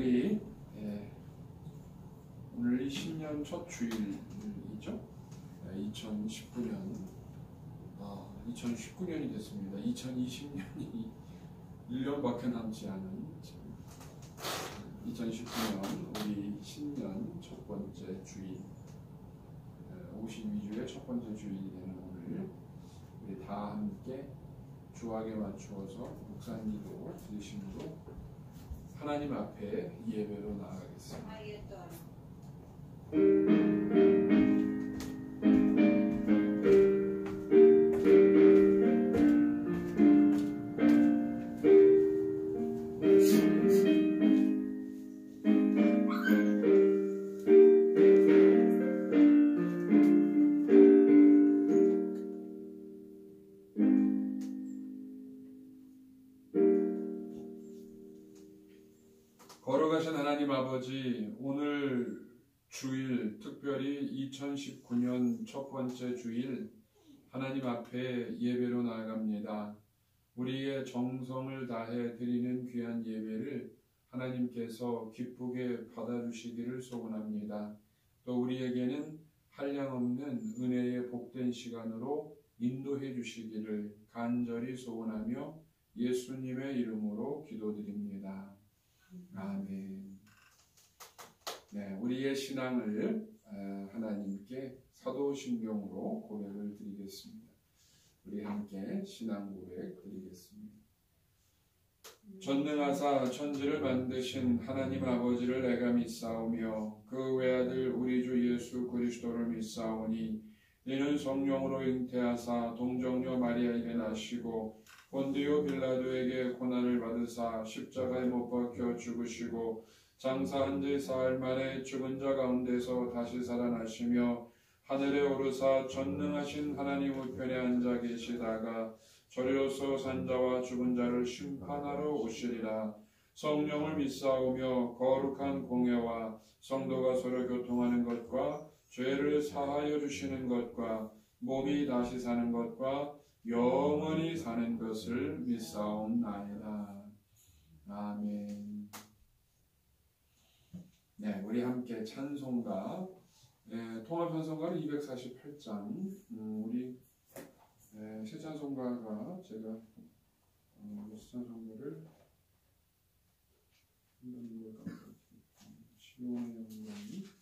우리 오늘이 신년 첫 주일이죠. 2019년이 됐습니다. 2020년이 1년밖에 남지 않은 2019년 우리 신년 첫 번째 주일, 52주의 첫 번째 주일이 되는 오늘, 우리 다 함께 주악에 맞추어서 묵상기도 드리심으로 하나님 앞에 예배로 나아가겠습니다. 걸어가신 하나님 아버지, 오늘 주일, 특별히 2019년 첫 번째 주일 하나님 앞에 예배로 나아갑니다. 우리의 정성을 다해 드리는 귀한 예배를 하나님께서 기쁘게 받아주시기를 소원합니다. 또 우리에게는 한량없는 은혜의 복된 시간으로 인도해 주시기를 간절히 소원하며 예수님의 이름으로 기도드립니다. 아멘. 네, 우리의 신앙을 하나님께 사도신경으로 고백을 드리겠습니다. 우리 함께 신앙 고백 드리겠습니다. 전능하사 천지를 만드신 하나님 아버지를 내가 믿사오며 그 외아들 우리 주 예수 그리스도를 믿사오니 이는 성령으로 잉태하사 동정녀 마리아에게 나시고 본디오 빌라도에게 고난을 받으사 십자가에 못 박혀 죽으시고 장사한 지 사흘 만에 죽은 자 가운데서 다시 살아나시며 하늘에 오르사 전능하신 하나님 우편에 앉아 계시다가 저리로서 산자와 죽은 자를 심판하러 오시리라. 성령을 믿사오며 거룩한 공예와 성도가 서로 교통하는 것과 죄를 사하여 주시는 것과 몸이 다시 사는 것과 영원히 사는 것을 믿사옵나이다. 아멘. 네, 우리 함께 찬송가, 통합찬송가는 248장, 우리 새 찬송가가 제가 찬송가를 시온의 영광이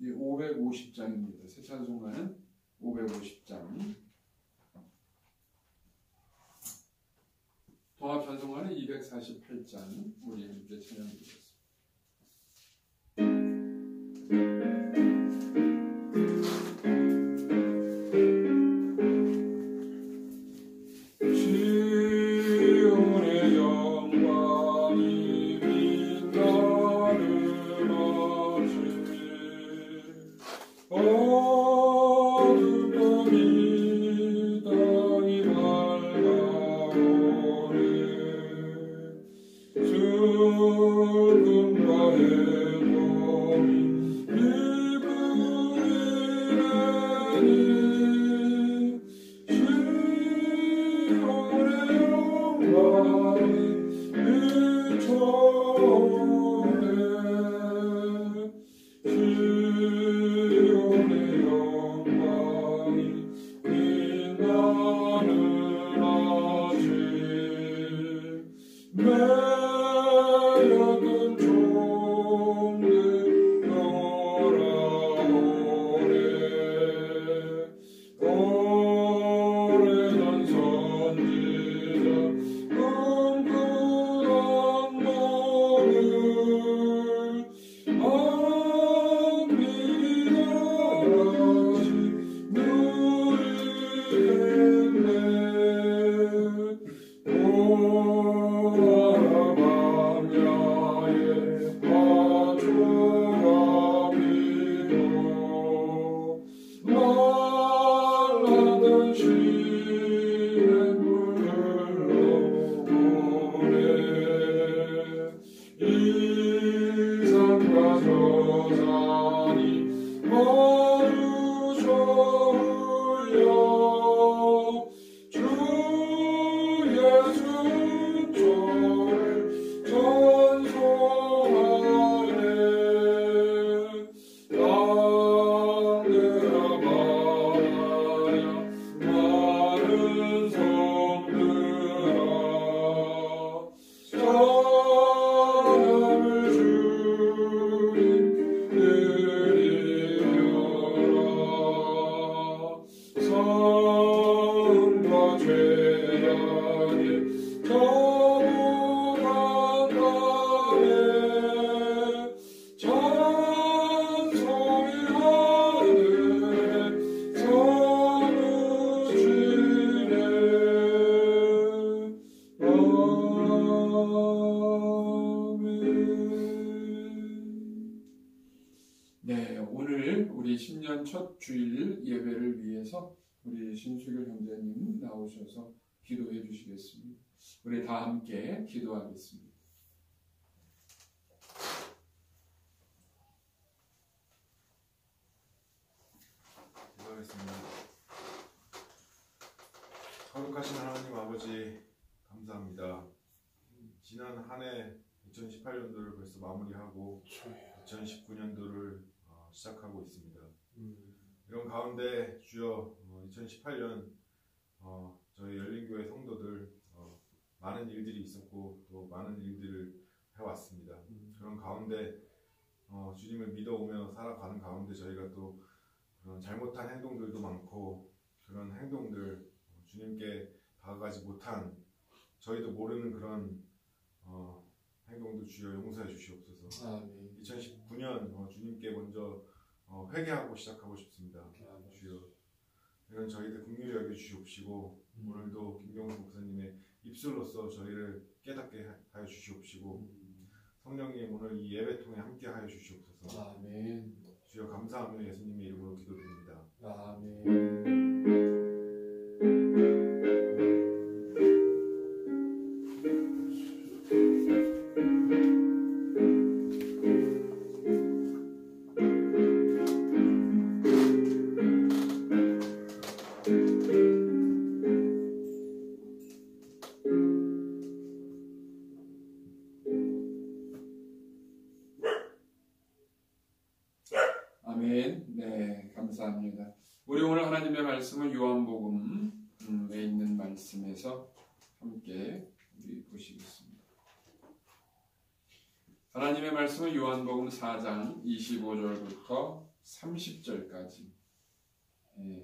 이 550장입니다. 새 찬송가는 550장. 통합 찬송가는 248장. 우리 함께 찬양드리겠습니다. 주 신년 첫 주일 예배를 위해서 우리 신수교 형제님 나오셔서 기도해 주시겠습니다. 우리 다 함께 기도하겠습니다. 기도하겠습니다. 거룩하신 하나님 아버지 감사합니다. 지난 한 해 2018년도를 벌써 마무리하고 2019년도를 시작하고 있습니다. 이런 가운데 주여 2018년 저희 열린교회 성도들 많은 일들이 있었고 또 많은 일들을 해왔습니다. 그런 가운데 주님을 믿어오며 살아가는 가운데 저희가 또 그런 잘못한 행동들도 많고 그런 행동들 주님께 다가가지 못한 저희도 모르는 그런 행동도 주여 용서해 주시옵소서. 아멘. 2019년 주님께 먼저 회개하고 시작하고 싶습니다. 아멘. 주여 이런 저희들 긍휼히 여겨 주시옵시고 오늘도 김경수 목사님의 입술로서 저희를 깨닫게 하여 주시옵시고 성령님 오늘 이 예배 통해 함께 하여 주시옵소서. 아멘. 주여 감사하며 예수님의 이름으로 기도드립니다. 아멘. 아멘. 네, 감사합니다. 우리 오늘 하나님의 말씀은 요한복음에 있는 말씀에서 함께 우리 보시겠습니다. 하나님의 말씀은 요한복음 4장 25절부터 30절까지.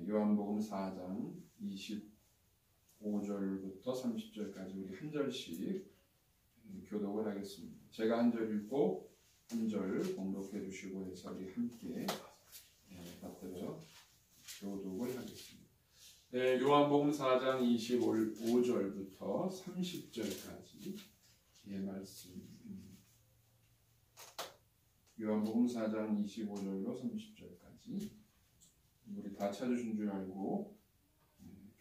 요한복음 4장 25절부터 30절까지 우리 한 절씩 교독을 하겠습니다. 제가 한 절 읽고 한 절 봉독해 주시고 해서 우리 함께 받들어 교독을 하겠습니다. 네, 요한복음 4장 25절부터 30절까지 말씀. 요한복음 4장 25절로 30절까지 우리 다 찾으신 줄 알고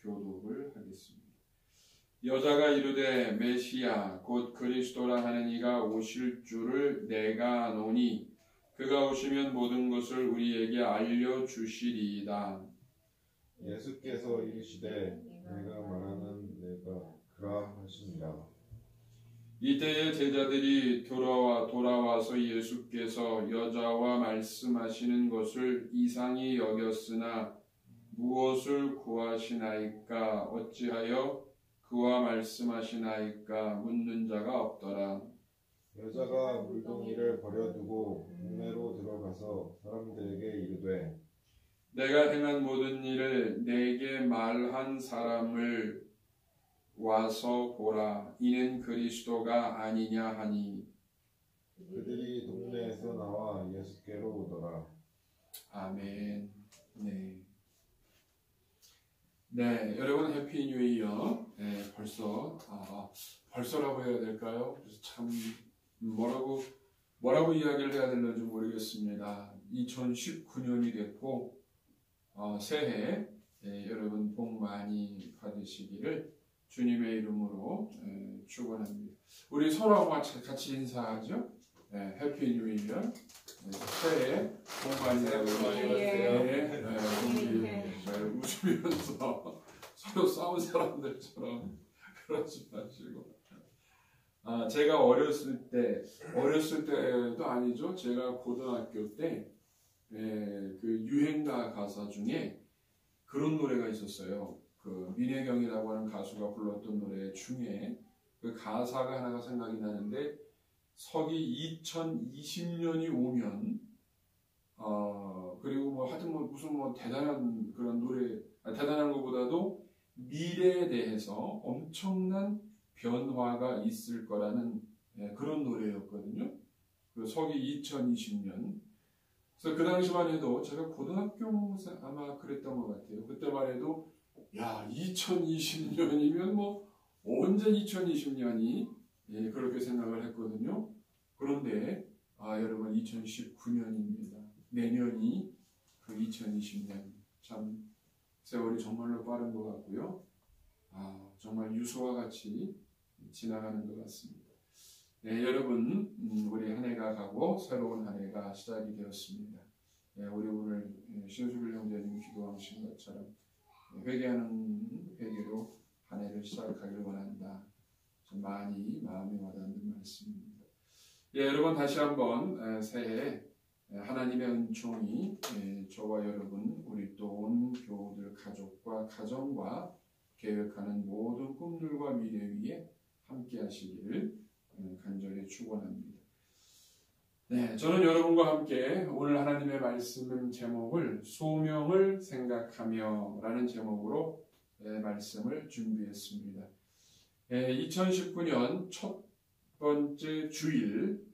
교독을 하겠습니다. 여자가 이르되 메시아 곧 그리스도라 하는 이가 오실 줄을 내가 아노니 그가 오시면 모든 것을 우리에게 알려주시리이다. 예수께서 이르시되 내가 말하는 내가 그라 하시니라. 이때에 제자들이 돌아와서 예수께서 여자와 말씀하시는 것을 이상히 여겼으나 무엇을 구하시나이까 어찌하여 그와 말씀하시나이까 묻는 자가 없더라. 여자가 물동이를 버려두고 동네로 들어가서 사람들에게 이르되 내가 행한 모든 일을 내게 말한 사람을 와서 보라. 이는 그리스도가 아니냐 하니 그들이 동네에서 나와 예수께로 오더라. 아멘. 네, 여러분 해피 뉴 이어. 벌써라고 해야 될까요? 그래서 참 뭐라고 이야기를 해야 되는지 모르겠습니다. 2019년이 됐고 새해 여러분 복 많이 받으시기를 주님의 이름으로 축원합니다. 우리 서로하고 같이 인사하죠. 해피 뉴 이어. 새해 복 많이 받으세요. 웃으면서 서로 싸운 사람들처럼 그러지 마시고. 제가 어렸을 때도 아니죠. 제가 고등학교 때 그 유행가 가사 중에 그런 노래가 있었어요. 그 민혜경이라고 하는 가수가 불렀던 노래 중에 그 가사가 하나가 생각이 나는데 서기 2020년이 오면 그리고 하여튼 무슨 대단한 그런 노래 대단한 것보다도 미래에 대해서 엄청난 변화가 있을 거라는 그런 노래였거든요. 그 서기 2020년. 그래서 그 당시만 해도 제가 고등학교 아마 그랬던 것 같아요. 그때만 해도 2020년이면 언제 2020년이 그렇게 생각을 했거든요. 그런데 여러분 2019년입니다. 내년이 그 2020년 참 세월이 정말로 빠른 것 같고요. 정말 유소와 같이 지나가는 것 같습니다. 네, 여러분, 우리 한 해가 가고 새로운 한 해가 시작이 되었습니다. 네, 우리 오늘 신수길 형제님 기도하신 것처럼 회개하는 회개로 한 해를 시작하길 원한다. 좀 많이 마음이 와닿는 말씀입니다. 예, 여러분 다시 한번 새해 하나님의 은총이 저와 여러분 우리 또 온 교우들 가족과 가정과 계획하는 모든 꿈들과 미래 위에 함께 하시기를 간절히 축원합니다. 네, 저는 여러분과 함께 오늘 하나님의 말씀 제목을 소명을 생각하며 라는 제목으로 말씀을 준비했습니다. 2019년 첫 번째 주일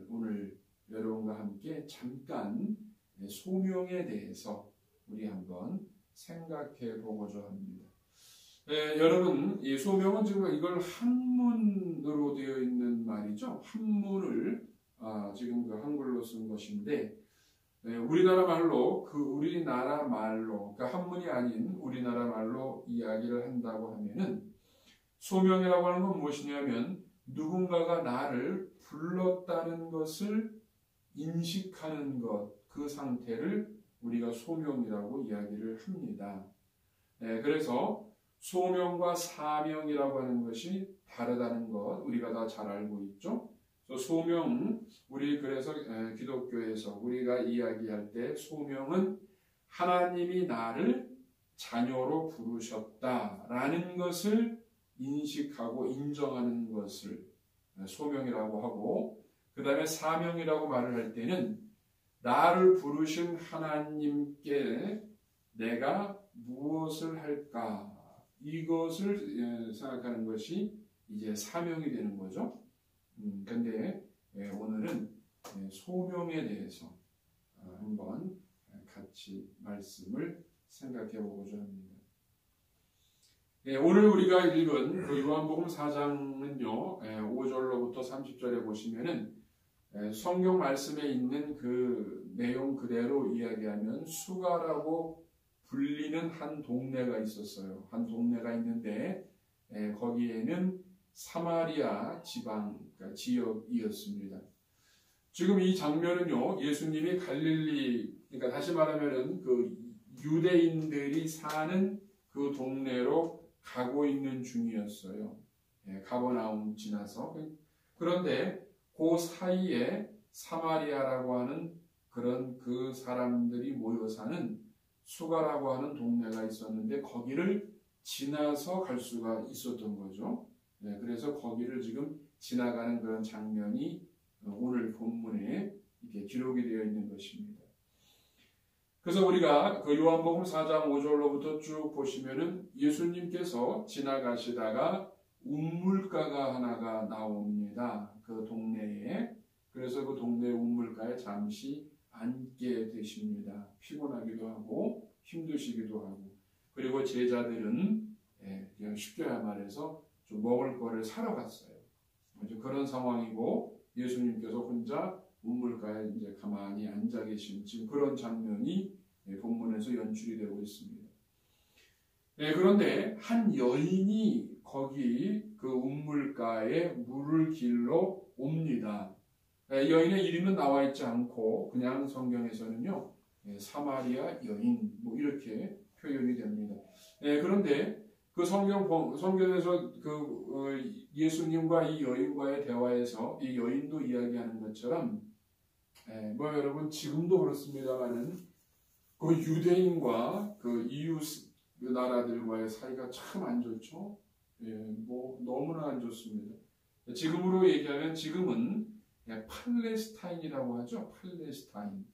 오늘 여러분과 함께 잠깐 소명에 대해서 우리 한번 생각해 보고자 합니다. 여러분, 이 소명은 지금 이걸 한문으로 되어 있는 말이죠. 한문을 지금 그 한글로 쓴 것인데 우리나라 말로 그러니까 한문이 아닌 우리나라 말로 이야기를 한다고 하면은 소명이라고 하는 건 무엇이냐면 누군가가 나를 불렀다는 것을 인식하는 것, 그 상태를 우리가 소명이라고 이야기를 합니다. 그래서 소명과 사명이라고 하는 것이 다르다는 것 우리가 다 잘 알고 있죠. 소명, 그래서 기독교에서 우리가 이야기할 때 소명은 하나님이 나를 자녀로 부르셨다라는 것을 인식하고 인정하는 것을 소명이라고 하고, 그 다음에 사명이라고 말을 할 때는 나를 부르신 하나님께 내가 무엇을 할까, 이것을 생각하는 것이 이제 사명이 되는 거죠. 근데 오늘은 소명에 대해서 한번 같이 말씀을 생각해 보고자 합니다. 오늘 우리가 읽은 그 요한복음 4장은요, 5절로부터 30절에 보시면은 성경 말씀에 있는 그 내용 그대로 이야기하면 수가라고 불리는 한 동네가 있었어요. 한 동네가 있는데 거기에는 사마리아 지방, 그러니까 지역이었습니다. 지금 이 장면은요, 예수님이 갈릴리, 그러니까 다시 말하면은 그 유대인들이 사는 그 동네로 가고 있는 중이었어요. 가버나움 지나서. 그런데 그 사이에 사마리아라고 하는 그런 그 사람들이 모여 사는 수가라고 하는 동네가 있었는데 거기를 지나서 갈 수가 있었던 거죠. 그래서 거기를 지금 지나가는 그런 장면이 오늘 본문에 이렇게 기록이 되어 있는 것입니다. 그래서 우리가 그 요한복음 4장 5절로부터 쭉 보시면은 예수님께서 지나가시다가 운물가가 하나가 나옵니다. 그 동네에. 그래서 그 동네 운물가에 잠시 앉게 되십니다. 피곤하기도 하고 힘드시기도 하고. 그리고 제자들은 그냥 쉽게 말해서 좀 먹을 거를 사러 갔어요. 그런 상황이고 예수님께서 혼자 운물가에 이제 가만히 앉아 계신 지금 그런 장면이 본문에서 연출이 되고 있습니다. 그런데 한 여인이 거기 그 운물가에 물을 길러 옵니다. 여인의 이름은 나와 있지 않고 그냥 성경에서는요, 사마리아 여인 뭐 이렇게 표현이 됩니다. 그런데 그 성경에서 그 예수님과 이 여인과의 대화에서 이 여인도 이야기하는 것처럼 여러분 지금도 그렇습니다만은 그 유대인과 그 이웃 나라들과의 사이가 참 안 좋죠. 너무나 안 좋습니다. 지금으로 얘기하면 지금은 팔레스타인이라고 하죠. 팔레스타인.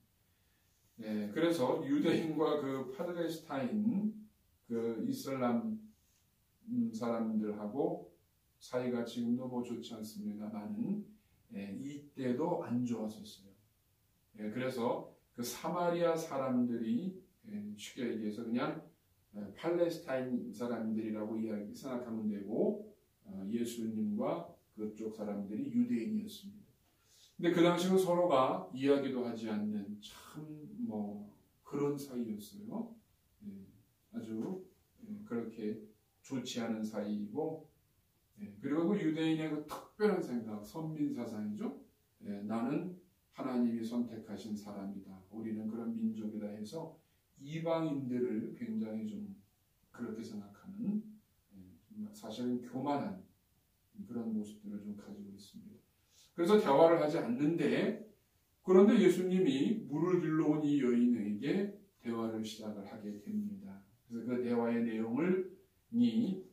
그래서 유대인과 그 팔레스타인 그 이슬람 사람들하고 사이가 지금도 뭐 좋지 않습니다만은 이때도 안 좋았었어요. 그래서 그 사마리아 사람들이 쉽게 얘기해서 그냥 팔레스타인 사람들이라고 생각하면 되고 예수님과 그쪽 사람들이 유대인이었습니다. 근데 그 당시는 서로가 이야기도 하지 않는 참 그런 사이였어요. 아주 그렇게 좋지 않은 사이이고, 그리고 그 유대인의 그 특별한 생각, 선민사상이죠. 나는 하나님이 선택하신 사람이다. 우리는 그런 민족이다 해서 이방인들을 굉장히 좀 그렇게 생각하는, 사실은 교만한 그런 모습들을 좀 가지고 있습니다. 그래서 대화를 하지 않는데, 그런데 예수님이 물을 길러 온 이 여인에게 대화를 시작을 하게 됩니다. 그래서 그 대화의 내용을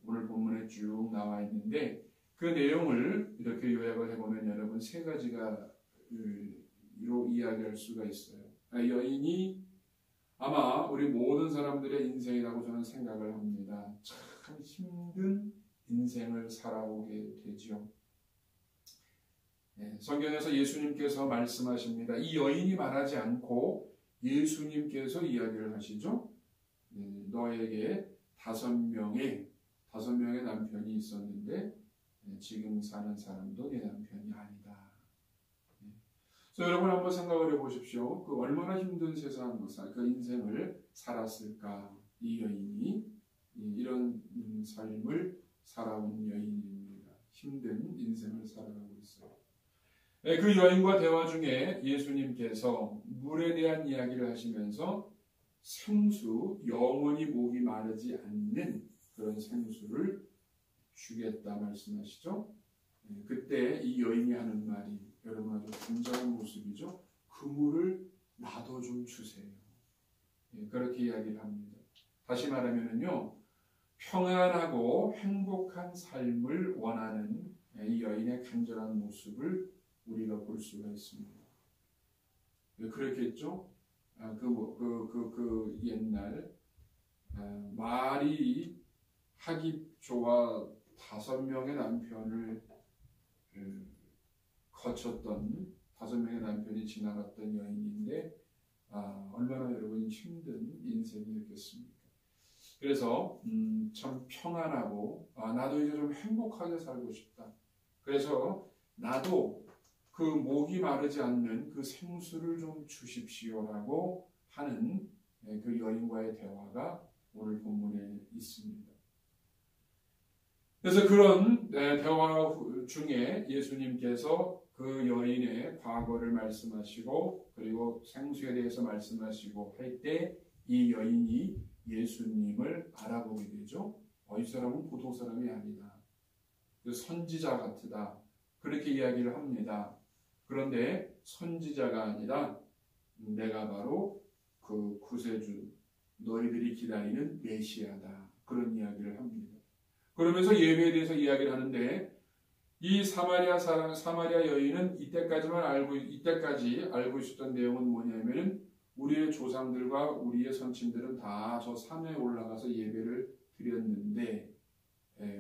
오늘 본문에 쭉 나와 있는데, 그 내용을 이렇게 요약을 해보면 여러분 세 가지가 로 이야기할 수가 있어요. 여인이 아마 우리 모든 사람들의 인생이라고 저는 생각을 합니다. 참 힘든 인생을 살아오게 되죠. 성경에서 예수님께서 말씀하십니다. 이 여인이 말하지 않고 예수님께서 이야기를 하시죠. 너에게 5명의 남편이 있었는데 지금 사는 사람도 네 남편이 아니다. 그래서 여러분 한번 생각을 해보십시오. 그 얼마나 힘든 세상, 그 인생을 살았을까. 이 여인이 이런 삶을 살아온 여인입니다. 힘든 인생을 살아가고 있어요. 그 여인과 대화 중에 예수님께서 물에 대한 이야기를 하시면서 생수, 영원히 목이 마르지 않는 그런 생수를 주겠다 말씀하시죠. 그때 이 여인이 하는 말이 여러분 아주 굉장한 모습이죠. 그 물을 나도 좀 주세요. 그렇게 이야기를 합니다. 다시 말하면요, 평안하고 행복한 삶을 원하는 이 여인의 간절한 모습을 우리가 볼 수가 있습니다. 그렇겠죠? 그 옛날 말이 하깁조와 5명의 남편을 거쳤던 5명의 남편이 지나갔던 여인인데 얼마나 여러분 힘든 인생이었겠습니까? 그래서 참 평안하고 나도 이제 좀 행복하게 살고 싶다. 그래서 나도 그 목이 마르지 않는 그 생수를 좀 주십시오라고 하는 그 여인과의 대화가 오늘 본문에 있습니다. 그래서 그런 대화 중에 예수님께서 그 여인의 과거를 말씀하시고 그리고 생수에 대해서 말씀하시고 할 때 이 여인이 예수님을 알아보게 되죠. 이 사람은 보통 사람이 아니다. 선지자 같으다. 그렇게 이야기를 합니다. 그런데 선지자가 아니라 내가 바로 그 구세주, 너희들이 기다리는 메시아다. 그런 이야기를 합니다. 그러면서 예배에 대해서 이야기를 하는데 이 사마리아 여인은 이때까지 알고 있었던 내용은 뭐냐면은 우리의 조상들과 우리의 선친들은 다 저 산에 올라가서 예배를 드렸는데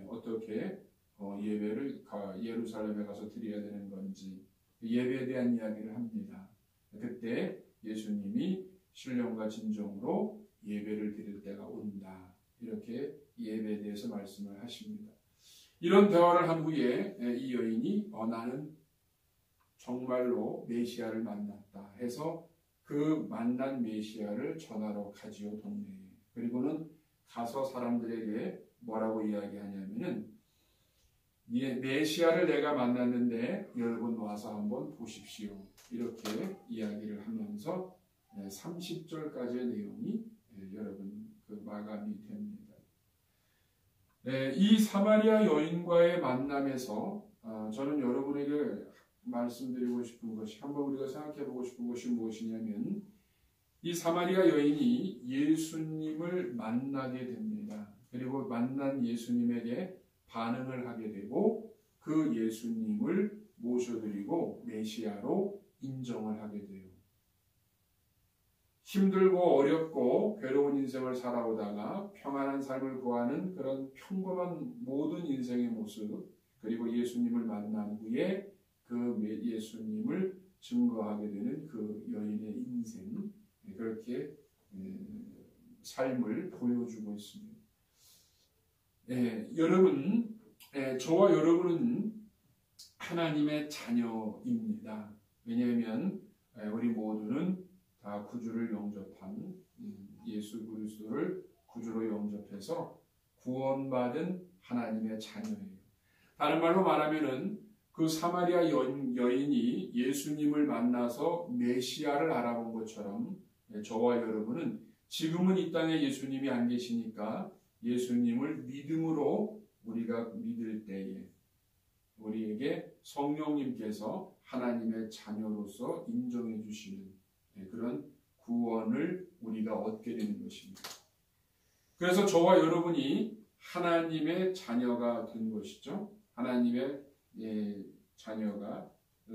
어떻게 예배를 예루살렘에 가서 드려야 되는 건지 예배에 대한 이야기를 합니다. 그때 예수님이 신령과 진정으로 예배를 드릴 때가 온다. 이렇게 예배에 대해서 말씀을 하십니다. 이런 대화를 한 후에 이 여인이 나는 정말로 메시아를 만났다 해서 그 만난 메시아를 전하러 가지요 동네에. 그리고는 가서 사람들에게 뭐라고 이야기하냐면은 메시아를 내가 만났는데 여러분 와서 한번 보십시오. 이렇게 이야기를 하면서 30절까지의 내용이 여러분 그 마감이 됩니다. 이 사마리아 여인과의 만남에서 저는 여러분에게 말씀드리고 싶은 것이 한번 우리가 생각해 보고 싶은 것이 무엇이냐면 이 사마리아 여인이 예수님을 만나게 됩니다. 그리고 만난 예수님에게 반응을 하게 되고 그 예수님을 모셔드리고 메시아로 인정을 하게 돼요. 힘들고 어렵고 괴로운 인생을 살아오다가 평안한 삶을 구하는 그런 평범한 모든 인생의 모습 그리고 예수님을 만난 후에 그 예수님을 증거하게 되는 그 여인의 인생 그렇게 삶을 보여주고 있습니다. 여러분, 저와 여러분은 하나님의 자녀입니다. 왜냐하면 우리 모두는 다 구주를 영접한 예수 그리스도를 구주로 영접해서 구원받은 하나님의 자녀예요. 다른 말로 말하면은 그 사마리아 여인이 예수님을 만나서 메시아를 알아본 것처럼 저와 여러분은 지금은 이 땅에 예수님이 안 계시니까 예수님을 믿음으로 우리가 믿을 때에 우리에게 성령님께서 하나님의 자녀로서 인정해 주시는 그런 구원을 우리가 얻게 되는 것입니다. 그래서 저와 여러분이 하나님의 자녀가 된 것이죠. 하나님의 자녀가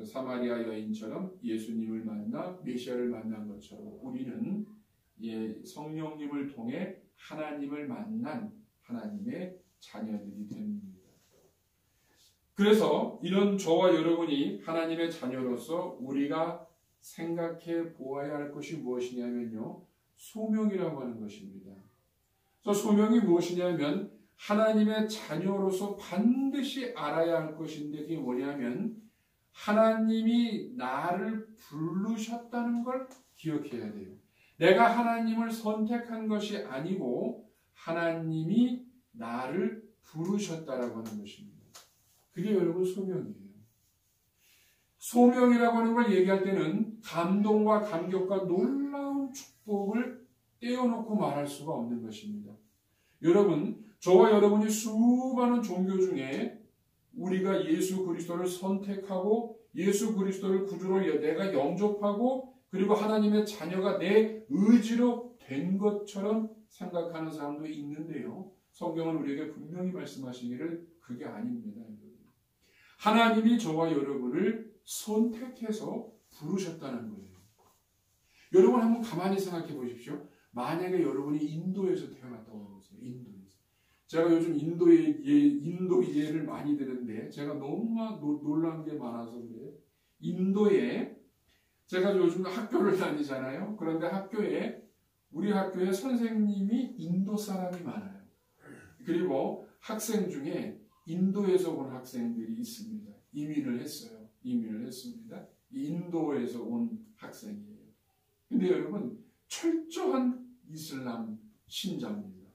사마리아 여인처럼 예수님을 만나 메시아를 만난 것처럼 우리는 성령님을 통해 하나님을 만난 하나님의 자녀들이 됩니다. 그래서 이런 저와 여러분이 하나님의 자녀로서 우리가 생각해 보아야 할 것이 무엇이냐면요, 소명이라고 하는 것입니다. 그래서 소명이 무엇이냐면 하나님의 자녀로서 반드시 알아야 할 것인데 그게 뭐냐면 하나님이 나를 부르셨다는 걸 기억해야 돼요. 내가 하나님을 선택한 것이 아니고 하나님이 나를 부르셨다라고 하는 것입니다. 그게 여러분 소명이에요. 소명이라고 하는 걸 얘기할 때는 감동과 감격과 놀라운 축복을 떼어놓고 말할 수가 없는 것입니다. 여러분, 저와 여러분이 수많은 종교 중에 우리가 예수 그리스도를 선택하고 예수 그리스도를 구주로 내가 영접하고 그리고 하나님의 자녀가 내 의지로 된 것처럼 생각하는 사람도 있는데요. 성경은 우리에게 분명히 말씀하시기를 그게 아닙니다. 하나님이 저와 여러분을 선택해서 부르셨다는 거예요. 여러분 한번 가만히 생각해 보십시오. 만약에 여러분이 인도에서 태어났다고 해보세요. 인도에서. 제가 요즘 인도 예를 많이 드는데 제가 너무 놀란 게 많아서 그래요. 인도에 제가 요즘 학교를 다니잖아요. 그런데 우리 학교에 선생님이 인도 사람이 많아요. 그리고 학생 중에 인도에서 온 학생들이 있습니다. 이민을 했습니다. 인도에서 온 학생이에요. 근데 여러분 철저한 이슬람 신자입니다.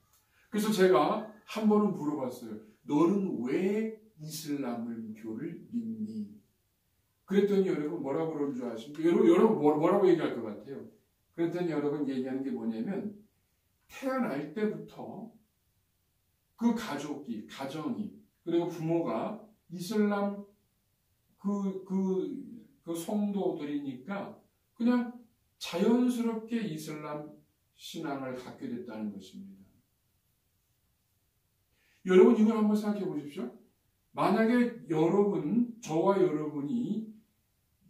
그래서 제가 한 번은 물어봤어요. 너는 왜 이슬람교를 믿니? 그랬더니 여러분 뭐라고 그러는 줄 아십니까? 여러분 뭐라고 얘기할 것 같아요? 그랬더니 여러분 얘기하는 게 뭐냐면 태어날 때부터 그 가정이 그리고 부모가 이슬람 그 성도들이니까 그냥 자연스럽게 이슬람 신앙을 갖게 됐다는 것입니다. 여러분 이걸 한번 생각해 보십시오. 만약에 저와 여러분이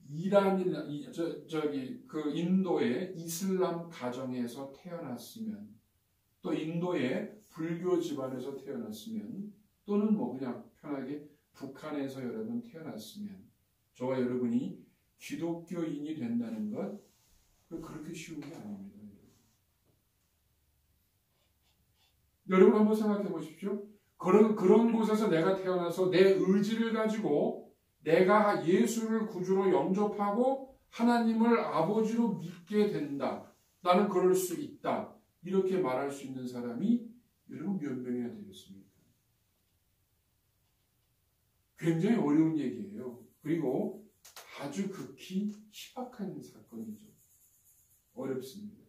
이란이나 그 인도의 이슬람 가정에서 태어났으면 또 인도의 불교 집안에서 태어났으면 또는 그냥 편하게 북한에서 여러분 태어났으면 저와 여러분이 기독교인이 된다는 것 그렇게 쉬운 게 아닙니다. 여러분 한번 생각해 보십시오. 그런 곳에서 내가 태어나서 내 의지를 가지고 내가 예수를 구주로 영접하고 하나님을 아버지로 믿게 된다. 나는 그럴 수 있다. 이렇게 말할 수 있는 사람이 여러분 몇 명이나 되겠습니까? 굉장히 어려운 얘기예요. 그리고 아주 극히 희박한 사건이죠. 어렵습니다.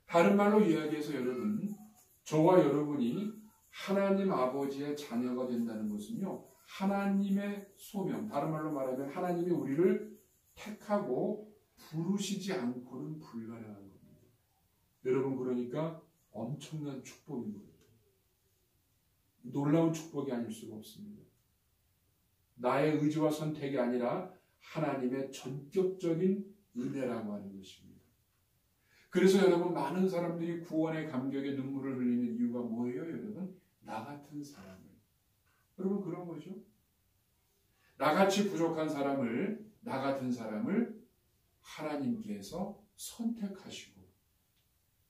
다른 말로 이야기해서 여러분, 저와 여러분이 하나님 아버지의 자녀가 된다는 것은요, 하나님의 소명, 다른 말로 말하면 하나님이 우리를 택하고 부르시지 않고는 불가능한 겁니다. 여러분 그러니까 엄청난 축복인 거예요. 놀라운 축복이 아닐 수가 없습니다. 나의 의지와 선택이 아니라 하나님의 전격적인 은혜라고 하는 것입니다. 그래서 여러분 많은 사람들이 구원의 감격에 눈물을 흘리는 이유가 뭐예요? 여러분 나 같은 사람을 여러분 그런 거죠. 나같이 부족한 사람을 나 같은 사람을 하나님께서 선택하시고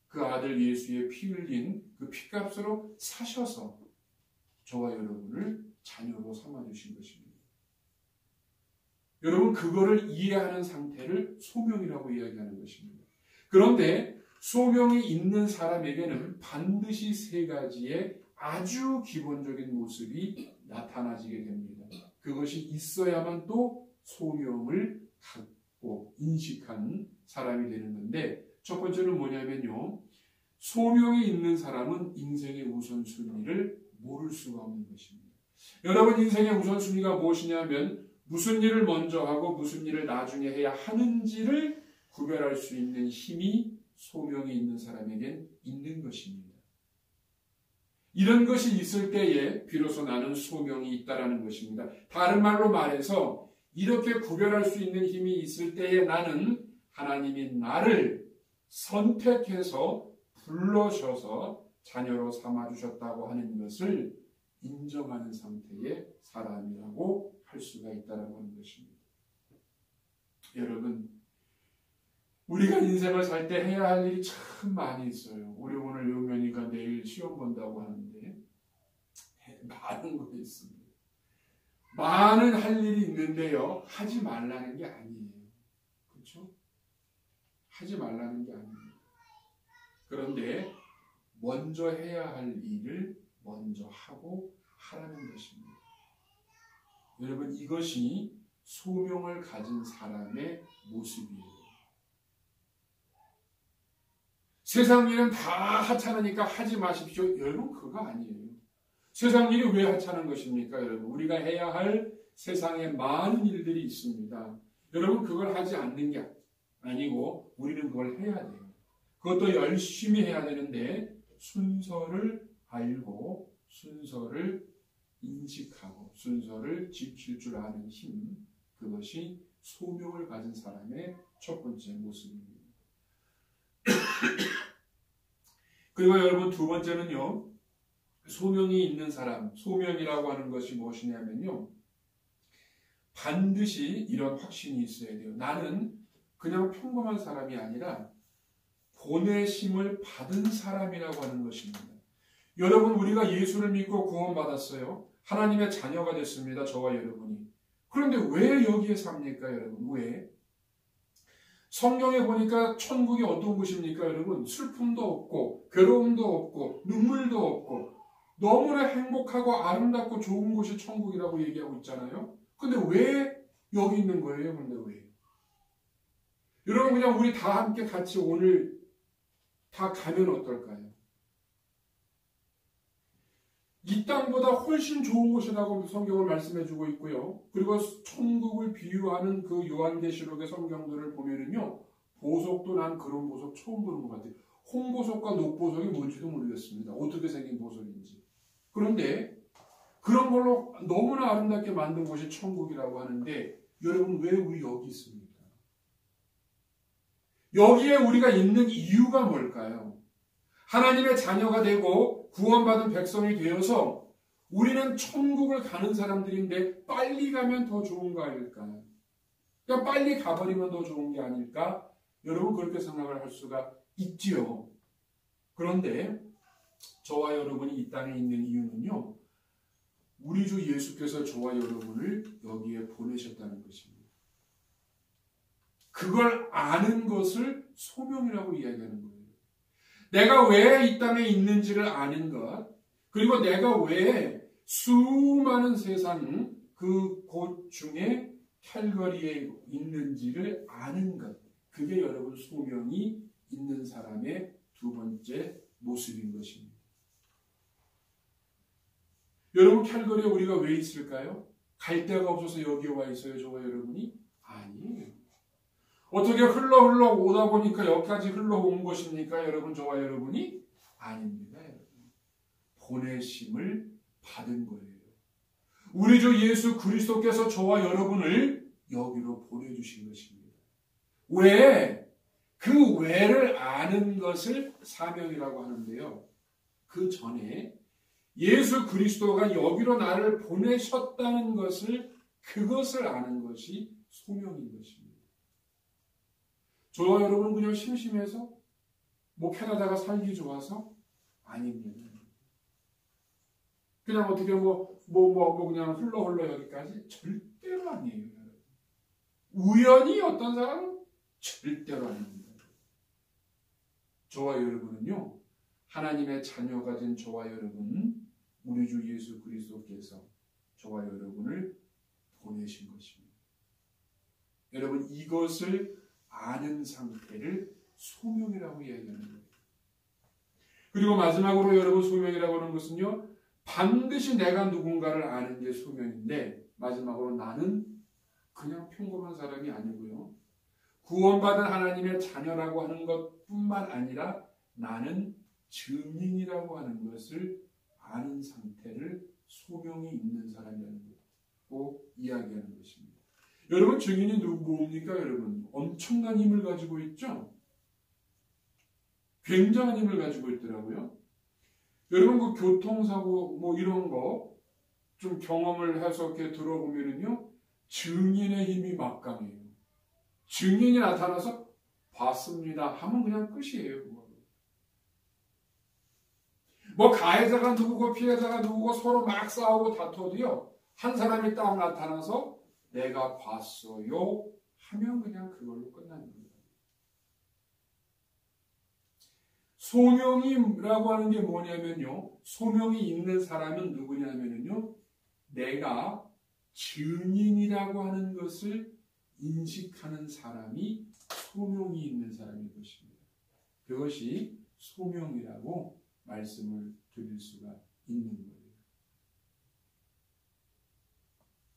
그 아들 예수의 피 흘린 그 피값으로 사셔서 저와 여러분을 자녀로 삼아주신 것입니다. 여러분 그거를 이해하는 상태를 소명이라고 이야기하는 것입니다. 그런데 소명이 있는 사람에게는 반드시 세 가지의 아주 기본적인 모습이 나타나지게 됩니다. 그것이 있어야만 또 소명을 갖고 인식한 사람이 되는 건데, 첫 번째는 뭐냐면요, 소명이 있는 사람은 인생의 우선순위를 모를 수가 없는 것입니다. 여러분, 인생의 우선순위가 무엇이냐면 무슨 일을 먼저 하고 무슨 일을 나중에 해야 하는지를 구별할 수 있는 힘이 소명이 있는 사람에겐 있는 것입니다. 이런 것이 있을 때에 비로소 나는 소명이 있다라는 것입니다. 다른 말로 말해서 이렇게 구별할 수 있는 힘이 있을 때에 나는 하나님이 나를 선택해서 불러셔서 자녀로 삼아주셨다고 하는 것을 인정하는 상태의 사람이라고 할 수가 있다라고 하는 것입니다. 여러분, 우리가 인생을 살 때 해야 할 일이 참 많이 있어요. 우리 오늘 용면이가 내일 시험 본다고 하는데 많은 거 있습니다. 많은 할 일이 있는데요, 하지 말라는 게 아니에요. 그렇죠? 하지 말라는 게 아니에요. 그런데 먼저 해야 할 일을 먼저 하고 하라는 것입니다. 여러분, 이것이 소명을 가진 사람의 모습이에요. 세상 일은 다 하찮으니까 하지 마십시오. 여러분, 그거 아니에요. 세상 일이 왜 하찮은 것입니까? 여러분, 우리가 해야 할 세상에 많은 일들이 있습니다. 여러분, 그걸 하지 않는 게 아니고 우리는 그걸 해야 돼요. 그것도 열심히 해야 되는데 순서를 알고 순서를 인식하고 순서를 지킬 줄 아는 힘, 그것이 소명을 가진 사람의 첫 번째 모습입니다. 그리고 여러분, 두 번째는요, 소명이 있는 사람, 소명이라고 하는 것이 무엇이냐면요, 반드시 이런 확신이 있어야 돼요. 나는 그냥 평범한 사람이 아니라 보내심을 받은 사람이라고 하는 것입니다. 여러분, 우리가 예수를 믿고 구원받았어요. 하나님의 자녀가 됐습니다. 저와 여러분이. 그런데 왜 여기에 삽니까, 여러분? 왜? 성경에 보니까 천국이 어떤 곳입니까, 여러분? 슬픔도 없고 괴로움도 없고 눈물도 없고 너무나 행복하고 아름답고 좋은 곳이 천국이라고 얘기하고 있잖아요. 근데 왜 여기 있는 거예요? 근데 왜? 여러분, 그냥 우리 다 함께 같이 오늘 다 가면 어떨까요? 이 땅보다 훨씬 좋은 곳이라고 성경을 말씀해주고 있고요. 그리고 천국을 비유하는 그 요한계시록의 성경들을 보면은요, 보석도 난 그런 보석 처음 보는 것 같아요. 홍보석과 녹보석이 뭔지도 모르겠습니다. 어떻게 생긴 보석인지. 그런데 그런 걸로 너무나 아름답게 만든 곳이 천국이라고 하는데, 여러분, 왜 우리 여기 있습니까? 여기에 우리가 있는 이유가 뭘까요? 하나님의 자녀가 되고 구원받은 백성이 되어서 우리는 천국을 가는 사람들인데 빨리 가면 더 좋은 거 아닐까? 그냥 빨리 가버리면 더 좋은 게 아닐까? 여러분, 그렇게 생각을 할 수가 있지요. 그런데 저와 여러분이 이 땅에 있는 이유는요, 우리 주 예수께서 저와 여러분을 여기에 보내셨다는 것입니다. 그걸 아는 것을 소명이라고 이야기하는 거예요. 내가 왜 이 땅에 있는지를 아는 것, 그리고 내가 왜 수많은 세상 그 곳 중에 캘거리에 있는지를 아는 것, 그게 여러분 소명이 있는 사람의 두 번째 모습인 것입니다. 여러분, 캘거리에 우리가 왜 있을까요? 갈 데가 없어서 여기에 와 있어요, 저와 여러분이? 아니에요. 어떻게 흘러 오다 보니까 여기까지 흘러온 것입니까, 여러분, 저와 여러분이? 아닙니다, 여러분. 보내심을 받은 거예요. 우리 주 예수 그리스도께서 저와 여러분을 여기로 보내주신 것입니다. 왜? 그 왜를 아는 것을 사명이라고 하는데요. 그 전에 예수 그리스도가 여기로 나를 보내셨다는 것을, 그것을 아는 것이 소명인 것입니다. 저와 여러분은 그냥 심심해서, 캐나다가 살기 좋아서? 아닙니다. 그냥 어떻게 그냥 흘러 여기까지? 절대로 아니에요. 우연히 어떤 사람은 절대로 아닙니다. 저와 여러분은요, 하나님의 자녀가 된 저와 여러분, 우리 주 예수 그리스도께서 저와 여러분을 보내신 것입니다. 여러분, 이것을 아는 상태를 소명이라고 이야기하는 거예요. 그리고 마지막으로 여러분, 소명이라고 하는 것은요, 반드시 내가 누군가를 아는 게 소명인데, 마지막으로 나는 그냥 평범한 사람이 아니고요, 구원받은 하나님의 자녀라고 하는 것뿐만 아니라 나는 증인이라고 하는 것을 아는 상태를 소명이 있는 사람이라는 거 이야기하는 것입니다. 여러분, 증인이 뭡니까? 여러분, 엄청난 힘을 가지고 있죠? 굉장한 힘을 가지고 있더라고요. 여러분, 그 교통사고 뭐 이런 거 좀 경험을 해서 이렇게 들어보면은요, 증인의 힘이 막강해요. 증인이 나타나서 봤습니다 하면 그냥 끝이에요. 뭐 가해자가 누구고 피해자가 누구고 서로 막 싸우고 다퉈도요, 한 사람이 딱 나타나서 내가 봤어요 하면 그냥 그걸로 끝나는 거예요. 소명이라고 하는 게 뭐냐면요, 소명이 있는 사람은 누구냐면요, 내가 증인이라고 하는 것을 인식하는 사람이 소명이 있는 사람인 것입니다. 그것이 소명이라고 말씀을 드릴 수가 있는 거예요.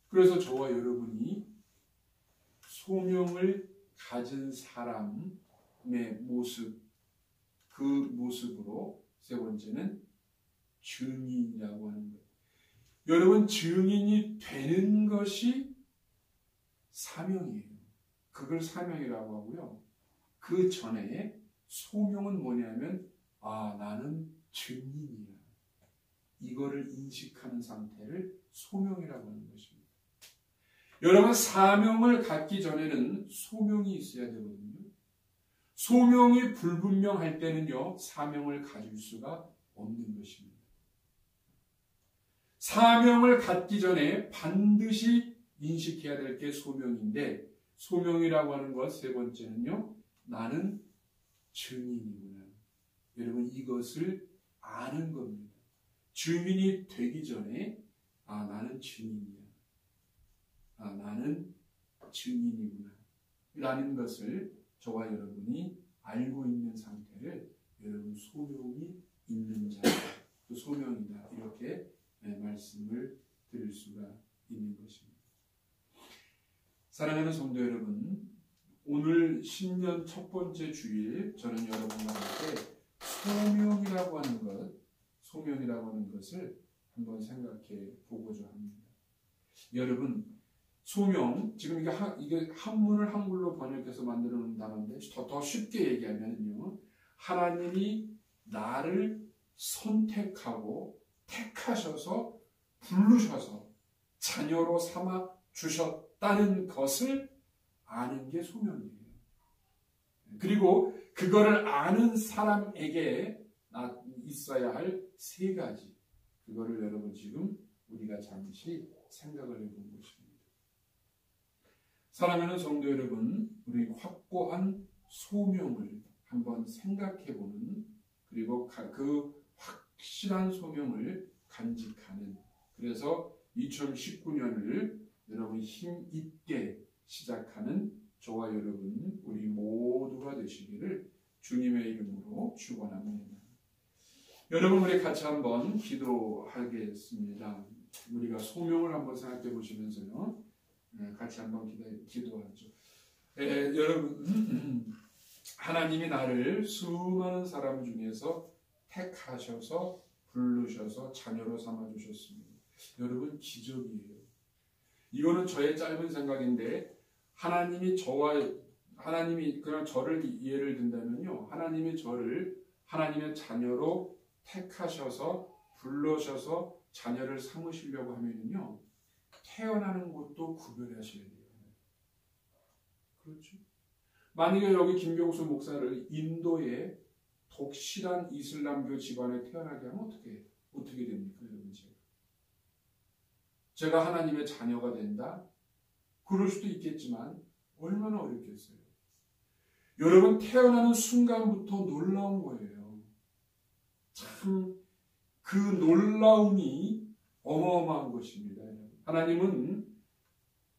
그래서 저와 여러분이 소명을 가진 사람의 모습, 그 모습으로 세 번째는 증인이라고 하는 거예요. 여러분, 증인이 되는 것이 사명이에요. 그걸 사명이라고 하고요. 그 전에 소명은 뭐냐면, 나는 증인이야. 이거를 인식하는 상태를 소명이라고 하는 것입니다. 여러분, 사명을 갖기 전에는 소명이 있어야 되거든요. 소명이 불분명할 때는요, 사명을 가질 수가 없는 것입니다. 사명을 갖기 전에 반드시 인식해야 될 게 소명인데, 소명이라고 하는 것 세 번째는요, 나는 증인이구나. 여러분, 이것을 아는 겁니다. 증인이 되기 전에 나는 증인이야. 나는 증인이구나 라는 것을 저와 여러분이 알고 있는 상태를 여러분 소명이 있는 자, 그 소명이다, 이렇게 말씀을 드릴 수가 있는 것입니다. 사랑하는 성도 여러분, 오늘 신년 첫 번째 주일 저는 여러분과 함께 소명이라고 하는 것을 한번 생각해 보고자 합니다. 여러분, 소명, 지금 이게 한문을 한글로 번역해서 만들어 놓은 단어인데, 더 쉽게 얘기하면요, 하나님이 나를 선택하고 택하셔서 부르셔서 자녀로 삼아 주셨다는 것을 아는 게 소명이에요. 그리고 그거를 아는 사람에게 있어야 할 세 가지, 그거를 여러분 지금 우리가 잠시 생각을 해본 것입니다. 사랑하는 성도 여러분, 우리 확고한 소명을 한번 생각해보는, 그리고 그 확실한 소명을 간직하는, 그래서 2019년을 여러분 힘있게 시작하는 저와 여러분 우리 모두가 되시기를 주님의 이름으로 축원합니다. 여러분, 우리 같이 한번 기도하겠습니다. 우리가 소명을 한번 생각해 보시면서요, 같이 한번 기도하죠. 여러분, 하나님이 나를 수많은 사람 중에서 택하셔서 부르셔서 자녀로 삼아주셨습니다. 여러분, 기적이에요. 이거는 저의 짧은 생각인데, 하나님이 그냥 저를 예를 든다면요, 하나님이 저를 하나님의 자녀로 택하셔서 불러셔서 자녀를 삼으시려고 하면요, 태어나는 곳도 구별하셔야 돼요. 그렇죠? 만약에 여기 김경수 목사를 인도의 독실한 이슬람교 집안에 태어나게 하면 어떻게 됩니까, 여러분? 제가 하나님의 자녀가 된다? 그럴 수도 있겠지만 얼마나 어렵겠어요. 여러분 태어나는 순간부터 놀라운 거예요. 참 그 놀라움이 어마어마한 것입니다. 하나님은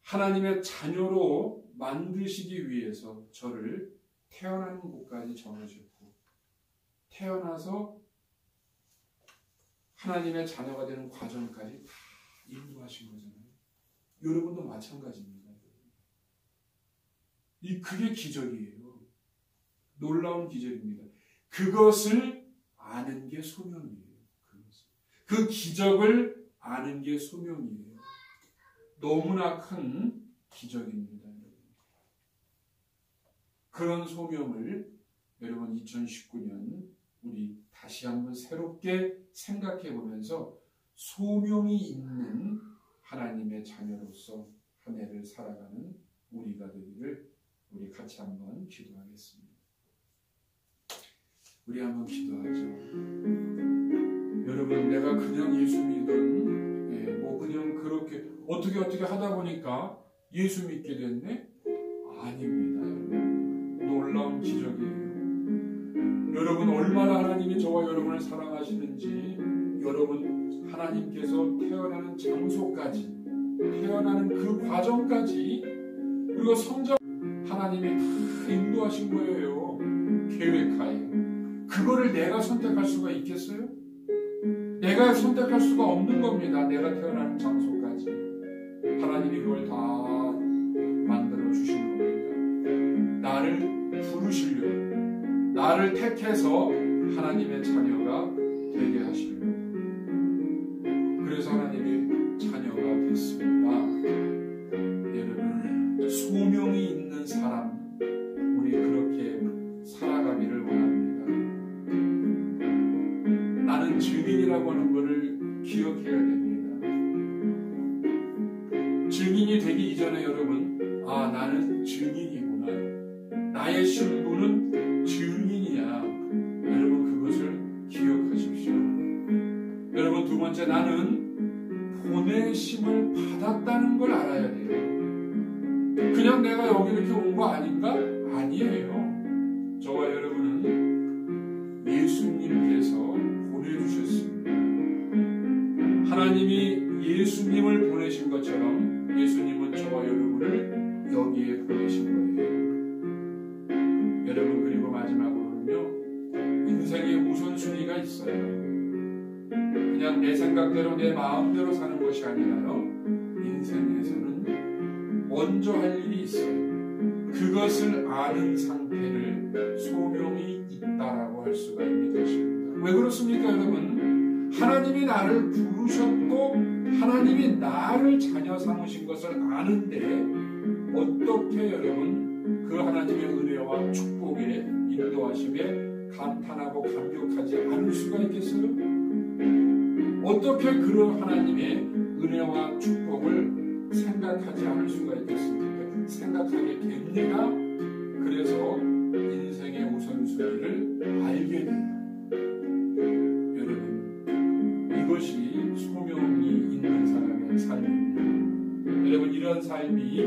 하나님의 자녀로 만드시기 위해서 저를 태어나는 곳까지 정하셨고 태어나서 하나님의 자녀가 되는 과정까지 다 인도하신 거잖아요. 여러분도 마찬가지입니다. 그게 기적이에요. 놀라운 기적입니다. 그것을 아는 게 소명이에요. 그 기적을 아는 게 소명이에요. 너무나 큰 기적입니다. 그런 소명을 여러분 2019년 우리 다시 한번 새롭게 생각해 보면서 소명이 있는 하나님의 자녀로서 한 해를 살아가는 우리가 되기를 우리 같이 한번 기도하겠습니다. 우리 한번 기도하죠. 여러분 내가 그냥 예수 믿던 뭐 그냥 그렇게 어떻게 하다 보니까 예수 믿게 됐네? 아닙니다. 놀라운 기적이에요. 여러분 얼마나 하나님이 저와 여러분을 사랑하시는지 여러분 하나님께서 태어나는 장소까지 태어나는 그 과정까지 그리고 성장 하나님이 다 인도하신 거예요. 계획하에. 그거를 내가 선택할 수가 있겠어요? 내가 선택할 수가 없는 겁니다. 내가 태어나는 장소까지 하나님이 그걸 다 만들어 주신 겁니다. 나를 부르시려고 나를 택해서 하나님의 자녀가 되게 하시려고 그래서 하나님의 자녀가 됐습니다. 여러분 소명이 있는 사람 우리 그렇게 살아가기를 원합니다. 나는 증인이라고 하는 것을 기억해야 됩니다. 증인이 되기 이전에 여러분 나는 증인이구나. 나의 신분은 증인이야. 여러분 그것을 기억하십시오. 여러분 두 번째 나는 보내심을 받았다는 걸 알아야 돼요. 그냥 내가 여기 이렇게 온 거 아닌가? 아니에요. 저와 여러분은 예수님께서 보내주셨습니다. 하나님이 예수님을 보내신 것처럼 예수님은 저와 여러분을 여기에 보내신 거예요. 여러분 그리고 마지막으로는요. 인생의 우선순위가 있어요. 그냥 내 생각대로 내 마음대로 사는 것이 아니라요. 인생에서는 먼저 할 일이 있어요. 그것을 아는 상태를 소명이 있다라고 할 수가 있는 것입니다. 왜 그렇습니까 여러분? 하나님이 나를 부르셨고 하나님이 나를 자녀 삼으신 것을 아는데 어떻게 여러분 그 하나님의 은혜와 축복에 인도하심에 감탄하고 감격하지 않을 수가 있겠어요? 어떻게 그런 하나님의 은혜와 축복을 생각하지 않을 수가 있겠습니까? 생각하게 됩니다. 그래서 인생의 우선순위를 알게 됩니다. 여러분 이것이 소명이 있는 사람의 삶입니다. 여러분 이런 삶이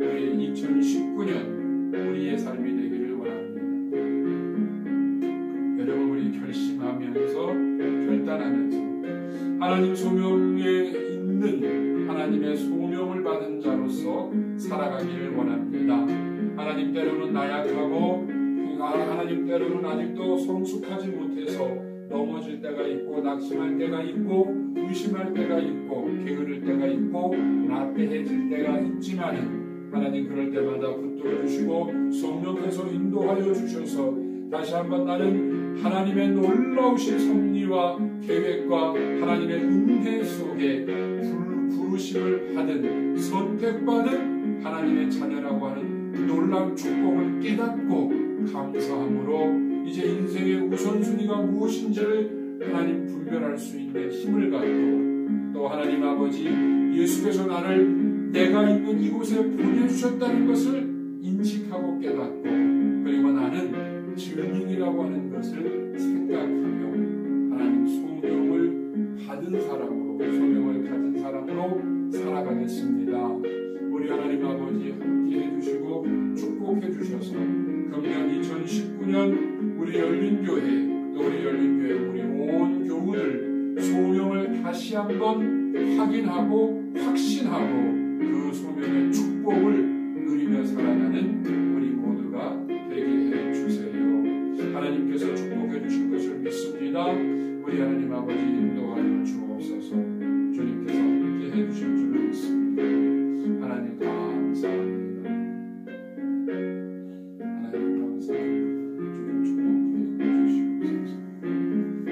우리 2019년 우리의 삶이 되기를 원합니다. 여러분 우리 결심하면서 결단하면서 하나님 소명에 있는 하나님의 소명을 받은 자로서 살아가기를 원합니다. 하나님 때로는 나약하고 하나님 때로는 아직도 성숙하지 못해서 넘어질 때가 있고 낙심할 때가 있고 의심할 때가 있고 게으를 때가 있고 나태해질 때가 있지만 하나님 그럴 때마다 붙들어 주시고 성령께서 인도하여 주셔서 다시 한번 나는 하나님의 놀라우신 섭리와 계획과 하나님의 은혜 속에 부르심을 받은 선택받은 하나님의 자녀라고 하는 놀라운 축복을 깨닫고 감사함으로 이제 인생의 우선순위가 무엇인지를 하나님 분별할 수 있는 힘을 갖고 또 하나님 아버지 예수께서 나를 내가 있는 이곳에 보내주셨다는 것을 인식하고 깨닫고 그리고 나는 증인이라고 하는 것을 생각하며 하나님 소명을 받은 사람으로 소명을 가진 사람으로 살아가겠습니다. 우리 하나님 아버지 함께 해주시고 축복 축복해 주셔서 금년 2019년 우리 열린교회, 또 우리 열린교회 우리 온 교우들 소명을 다시 한번 확인하고 확신하고 그 소명의 축복을 누리며 살아가는 우리 모두가 되게 해주세요. 하나님께서 축복해 주신 것을 믿습니다. 우리 하나님 아버지 인도하여 주옵소서. 주님께서 함께 해주실 줄을 믿습니다. 하나님 감사합니다. 하나님 감사합니다. 주님 축복해 주시옵소서. 주님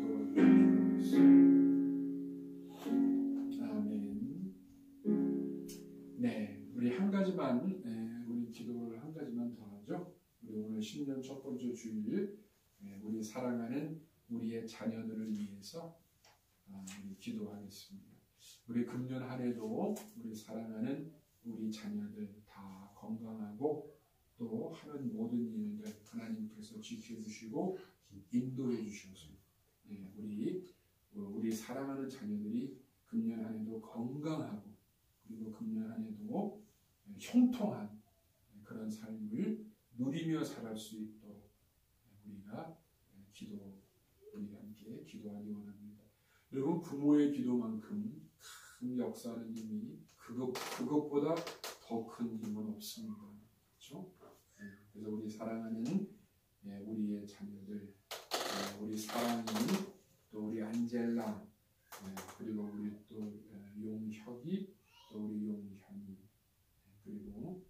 도와주시옵소서. 아멘. 네, 우리 한 가지만 우리 기도를 한 가지만 더 하죠. 우리 오늘 신년 첫 번째 주일 우리 사랑하는 우리의 자녀들을 위해서 우리 기도하겠습니다. 우리 금년 한 해도 우리 사랑하는 우리 자녀들 다 건강하고 또 하는 모든 일들 하나님께서 지켜주시고 인도해 주셔서 우리 사랑하는 자녀들이 금년 한 해도 건강하고 그리고 금년 한 해도 형통한 그런 삶을 누리며 살아갈 수 있도록 우리가 우리 함께 기도하기 원합니다. 여러분 부모의 기도만큼 큰 역사하는 힘이 그것보다 더 큰 힘은 없습니다. 그렇죠? 그래서 우리 사랑하는 우리의 자녀들, 우리 사랑이 또 우리 안젤라, 그리고 우리 또 용혁이, 또 우리 용현이, 그리고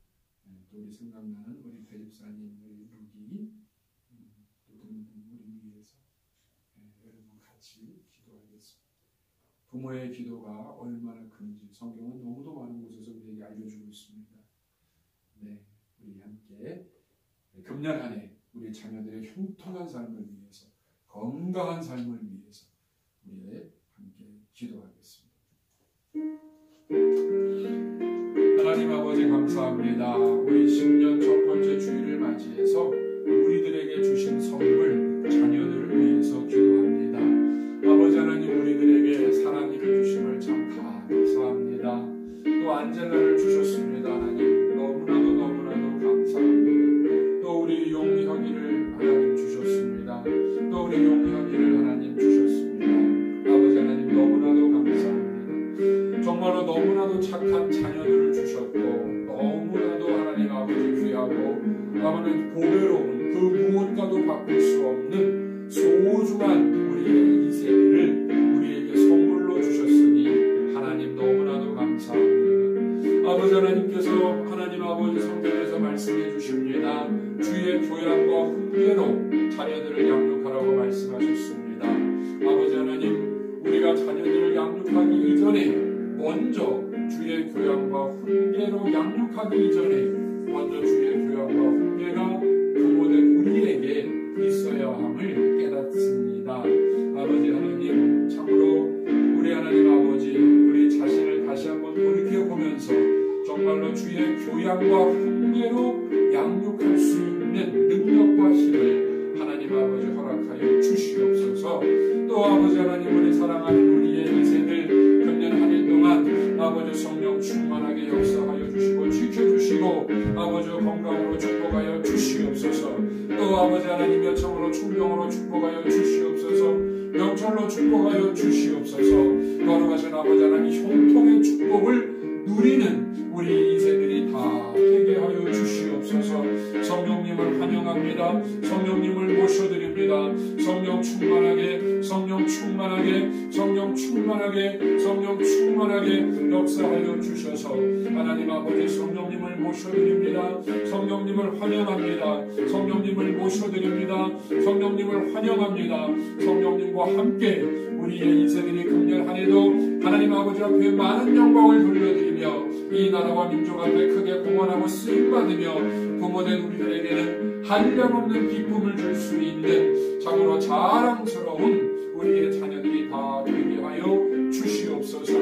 또 우리 생각나는 우리 배집사님, 우리 루기, 또 우리 위해서 여러분 같이 기도하겠습니다. 부모의 기도가 얼마나 큰지 성경은 너무도 많은 곳에서 우리에게 알려주고 있습니다. 네, 우리 함께 금년 한 해 우리 자녀들의 형통한 삶을 위해서, 건강한 삶을 위해서 우리 함께 기도하겠습니다. 하나님 아버지 감사합니다. 우리 신년 첫 번째 주일을 맞이해서 우리들에게 주신 선물 자녀들을 위해서 기도합니다. 아버지 하나님 우리들에게 사랑님을 주심을 참 감사합니다. 또 안젤라를 주셨습니다. 하나님 너무나도 감사합니다. 또 우리 용혁이를 하나님 주셨습니다. 또 우리 용혁이를 하나님 주셨습니다. 아버지 하나님 너무나도 감사합니다. 정말로 너무나도 착한 자녀들을 주셨고 너무나도 하나님 아버지 귀하고 아버지 보배로운 그 무엇과도 바꿀 수 없는 소중한 우리의 인생을 우리에게 선물로 주셨으니 하나님 너무나도 감사합니다. 아버지 하나님께서 하나님 아버지 성경에서 말씀해 주십니다. 주의 교양과 훈계로 자녀들을 양육하라고 말씀하셨습니다. 아버지 하나님 우리가 자녀들을 양육하기 이전에 먼저 주의 교양과 훈계로 양육하기 이전에 먼저 주의 교양과 훈계가 부모된 우리에게 있어야 함을 깨닫습니다. 아버지 하나님 참으로 우리 하나님 아버지 우리 자신을 다시 한번 돌이켜보면서 정말로 주의 교양과 훈계로 양육할 수 있는 능력과 힘을 하나님 아버지 허락하여 주시옵소서. 또 아버지 하나님 우리 사랑하는 우리의 인생을 금년 한 해 동안 아버지 성령 충만하게 역사하여 주시고 지켜주시고 아버지 건강으로 축복하여 주시옵소서. 또 아버지 하나님 여청으로 충병으로 축복하여 주시옵소서. 명철로 축복하여 주시옵소서. 거룩하신 아버지 하나님 형통의 축복을 누리는 우리 인생들이 다 되게 하여 주시옵소서. 성령님을 환영합니다. 성령님을 모셔드립니다. 성령 충만하게 성령 충만하게 성령 충만하게 성령 충만하게 역사하여 주셔서 하나님 아버지 성령님을 모셔드립니다. 성령님을 환영합니다. 성령님을 모셔드립니다. 성령님을 환영합니다. 성령님과 함께 우리의 인생들이 금년 한 해도 하나님 아버지 앞에 많은 영광을 돌려드리며 이 나라와 민족 앞에 크게 공헌하고 쓰임받으며 부모된 우리들에게는 한량없는 기쁨을 줄 수 있는 참으로 자랑스러운 우리의 자녀들이 다 되게 하여 주시옵소서.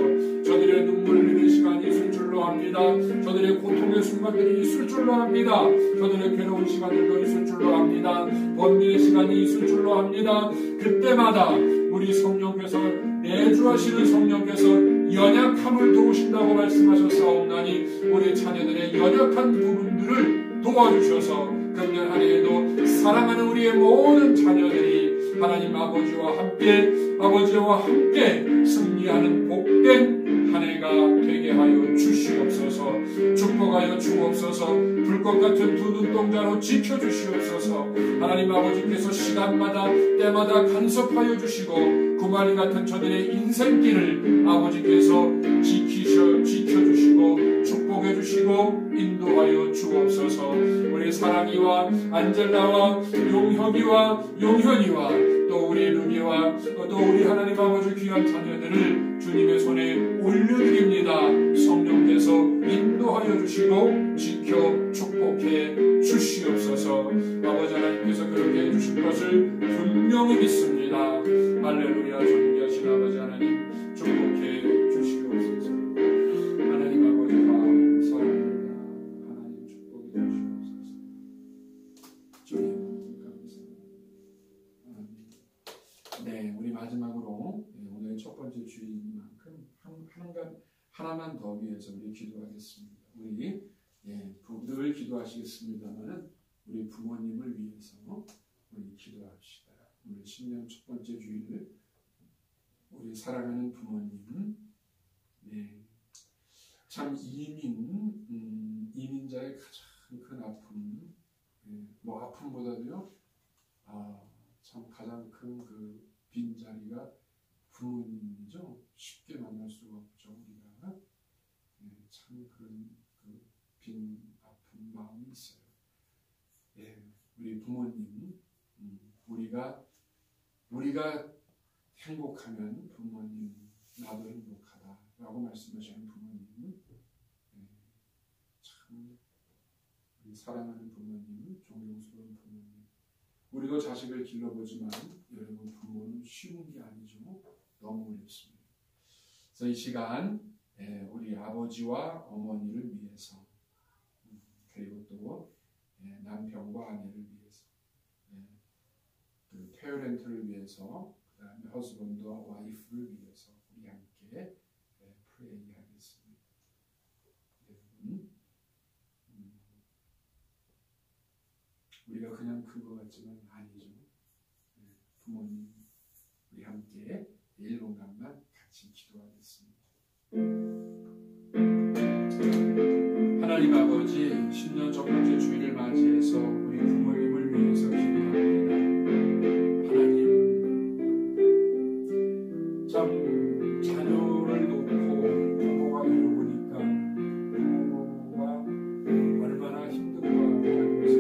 저들의 눈물 흘리는 시간이 있을 줄로 합니다. 저들의 고통의 순간들이 있을 줄로 합니다. 저들의 괴로운 시간들도 있을 줄로 합니다. 번뇌의 시간이 있을 줄로 합니다. 그때마다 우리 성령께서 내주하시는 성령께서 연약함을 도우신다고 말씀하셨사옵나니 우리 자녀들의 연약한 부분들을 도와주셔서 금년 한 해에도 사랑하는 우리의 모든 자녀들이 하나님 아버지와 함께 승리하는 복된 한 해가 되게 하여 주시옵소서. 축복하여 주옵소서. 불꽃 같은 두 눈동자로 지켜주시옵소서. 하나님 아버지께서 시간마다 때마다 간섭하여 주시고 구마리 같은 저들의 인생길을 아버지께서 지켜주시고 축복해 주시고 인도하여 주옵소서. 우리 사랑이와 안젤라와 용현이와 또 우리 루미와 또 우리 하나님 아버지 귀한 자녀들을 주님의 손에 올려드립니다. 성령께서 인도하여 주시고 지켜 축복해 주시옵소서. 아버지 하나님께서 그렇게 해주실 것을 분명히 믿습니다. 할렐루야. 존귀하신 아버지 하나님 축복해 주시옵소서. 하나님 아버지가 사랑합니다. 하나님 축복해 주시옵소서. 주님 감사합니다. 네, 우리 마지막으로 오늘 첫 번째 주일만큼 하나만 더 위해서 우리 기도하겠습니다. 우리 늘 기도하시겠습니다만 우리 부모님을 위해서 우리 기도합시다. 오늘 신년 첫 번째 주일 우리 사랑하는 부모님, 참 이민자의 가장 큰 아픔, 아픔보다도요, 참 가장 큰 그 빈자리가 부모님이죠. 쉽게 만날 수가 없죠. 우리가 참 그런 그 빈 아픈 마음이 있어요. 우리 부모님, 우리가 행복하면 부모님 나도 행복하다라고 말씀하시는 부모님, 참 우리 사랑하는 부모님, 존경스러운 부모님. 우리도 자식을 길러보지만 여러분 부모는 쉬운 게 아니죠. 너무 어렵습니다. 그래서 이 시간 우리 아버지와 어머니를 위해서 그리고 또 남편과 아내를 위해서 그 페어렌트를 위해서 그 다음에 허스밴드와 와이프를 위해서 우리 함께 프레이하겠습니다. 여러분 우리가 그냥 큰 것 같지만 아니죠. 부모님 우리 함께 1분간만 같이 기도하겠습니다. 하나님 아버지, 신년 첫 번째 주일을 맞이해서 우리 부모님을 위해서 기도합니다. 하나님, 참 자녀를 놓고 부모가 되어보니까 부모가 얼마나 힘든가 하는 것을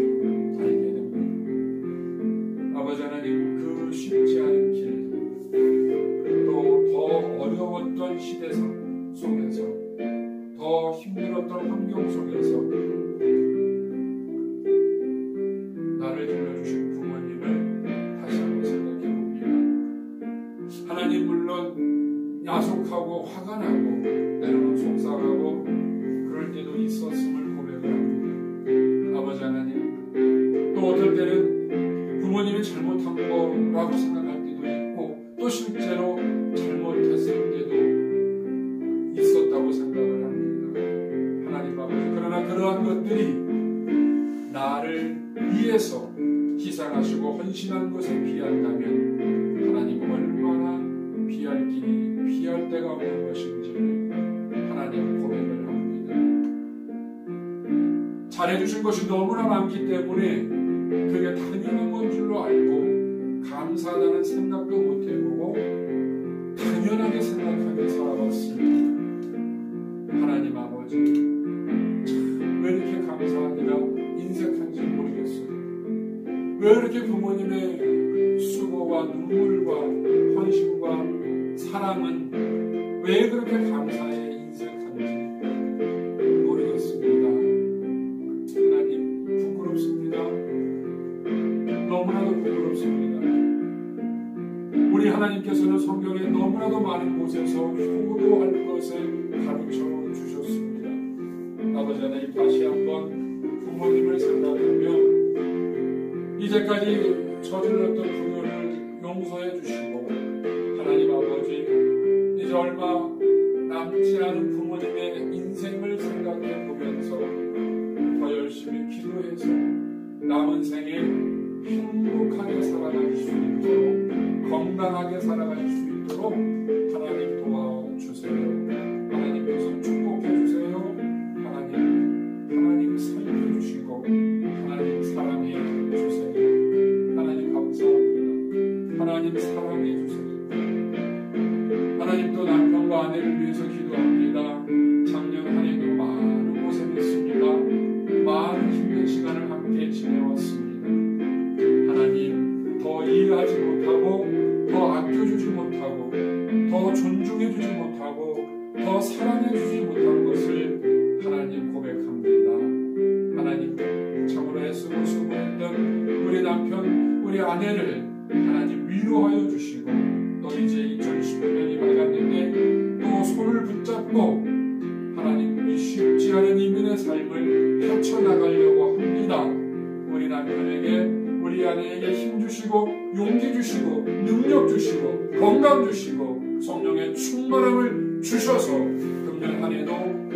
알게 됩니다. 아버지 하나님, 그 쉽지 않은 길, 또 더 어려웠던 시대 속에서, 더 힘들었던 환경 속에서 나를 길러주신 부모님을 다시 한번 생각해 봅니다. 하나님, 물론 야속하고 화가 나고 때로는 속상하고 그럴 때도 있었음을 고백을 합니다. 아버지 하나님, 또 어떨 때는 부모님이 잘못한 거라고 생각할 때도 있고 또 실제로 잘못했을 때도 있었다고 생각을 합니다. 하나님 아버지, 그러나 그러한 것들이 나를 위해서 희생하시고 헌신한 것에 비한다면 하나님 얼마나 비할 길이 비할 데가 없는 것인지를 하나님 고백을 합니다. 잘해주신 것이 너무나 많기 때문에 그게 당연한 건 줄로 알고 감사하다는 생각도 못 해보고 당연하게 생각하며 살아왔습니다. 하나님 아버지, 참 왜 이렇게 감사하기가 인색한지 모르겠어요. 왜 이렇게 부모님의 수고와 눈물과 헌신과 사랑은 왜 그렇게 감사해 인색한지 모르겠습니다. 하나님, 부끄럽습니다. 너무나도 부끄럽습니다. 우리 하나님께서는 성경에 너무나도 많은 곳에서 효도할 것을 가르쳐 주셨습니다. 아버지 하나님, 다시 한번 부모님을 생각하며 이제까지 저질렀던 불효를 용서해 주시고 하나님 아버지, 이제 얼마 남지 않은 부모님의 인생을 생각해 보면서 더 열심히 기도해서 남은 생에 행복하게 살아갈 수 있도록 건강하게 살아갈 수 있도록 하나님 도와주세요. 하나님께서 축복해 주세요. 하나님 살려주시고 하나님 사랑해 주세요. 하나님 감사합니다. 하나님 사랑해 주세요. 하나님 또 남편과 아내를 위해서 기도합니다. 작년 한 해도 많은 고생했습니다. 많은 힘든 시간을 함께 지내왔습니다. 하나님 더 이해하지 못하고 더 아껴주지 못하고 더 존중해주지 못하고 더 사랑해주지 못한 것을 하나님 고백합니다. 하나님 참으로 애쓰고 수고했던 우리 남편 우리 아내를 하나님 위로하여 주시고 또 이제 2019년이 밝았는데 또 손을 붙잡고 하나님 이 쉽지 않은 이민의 삶을 헤쳐나가려고 합니다. 우리 남편에게 우리 아내에게 힘 주시고 용기 주시고 능력 주시고 건강 주시고 성령의 충만함을 주셔서 금년 한 해도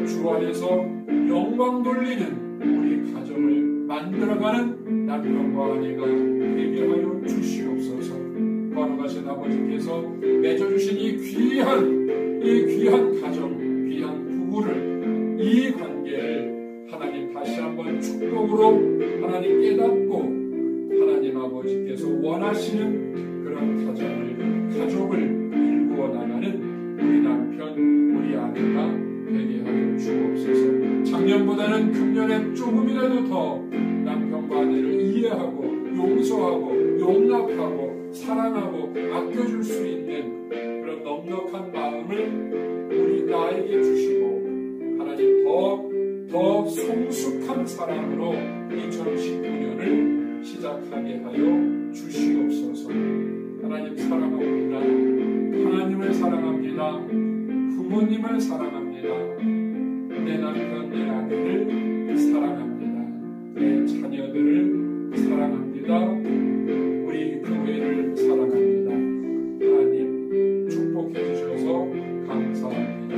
주 안에서 영광 돌리는 우리 가정을 만들어가는 남편과 아내가 되게 하여 주시옵소서. 거룩하신 아버지께서 맺어주신 이 귀한 가정 귀한 부부를 이 관계를 하나님 다시 한번 축복으로 하나님 깨닫고 하나님 아버지께서 원하시는 그런 가족을 일구어 나가는 우리 남편, 우리 아내가 되게 하여 주옵소서. 작년보다는 금년엔 조금이라도 더 남편과 아내를 이해하고 용서하고 용납하고 사랑하고 아껴줄 수 있는 그런 넉넉한 마음을 우리 나에게 주시고 하나님 더 성숙한 사랑으로 2019년을 시작하게 하여 주시옵소서. 하나님 사랑합니다. 하나님을 사랑합니다. 부모님을 사랑합니다. 내 남편, 내 아내를 사랑합니다. 내 자녀들을 사랑합니다. 우리 교회를 사랑합니다. 하나님 축복해 주셔서 감사합니다.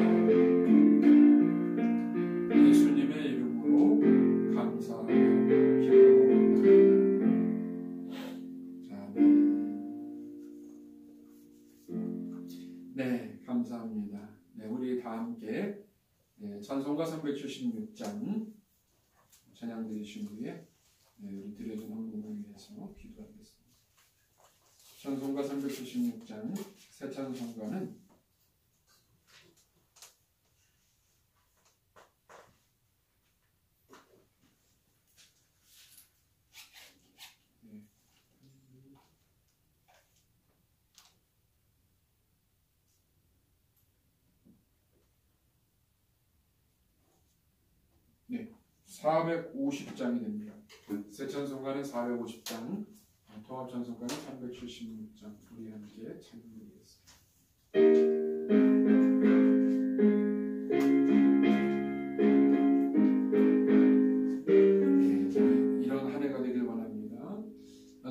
예수님의 이름으로 감사하며 기도합니다. 네, 감사합니다. 네, 우리 다 함께 찬송가 376장 찬양 드리신 후에 우리 드려진 헌금을 위해서 기도하겠습니다. 찬송가 376장 새 찬송가는 네, 450장이 됩니다. 새 찬송가는 450장, 통합 찬송가는 376장. 우리 함께 찬양드리겠습니다. 네, 이런 한 해가 되길 원합니다.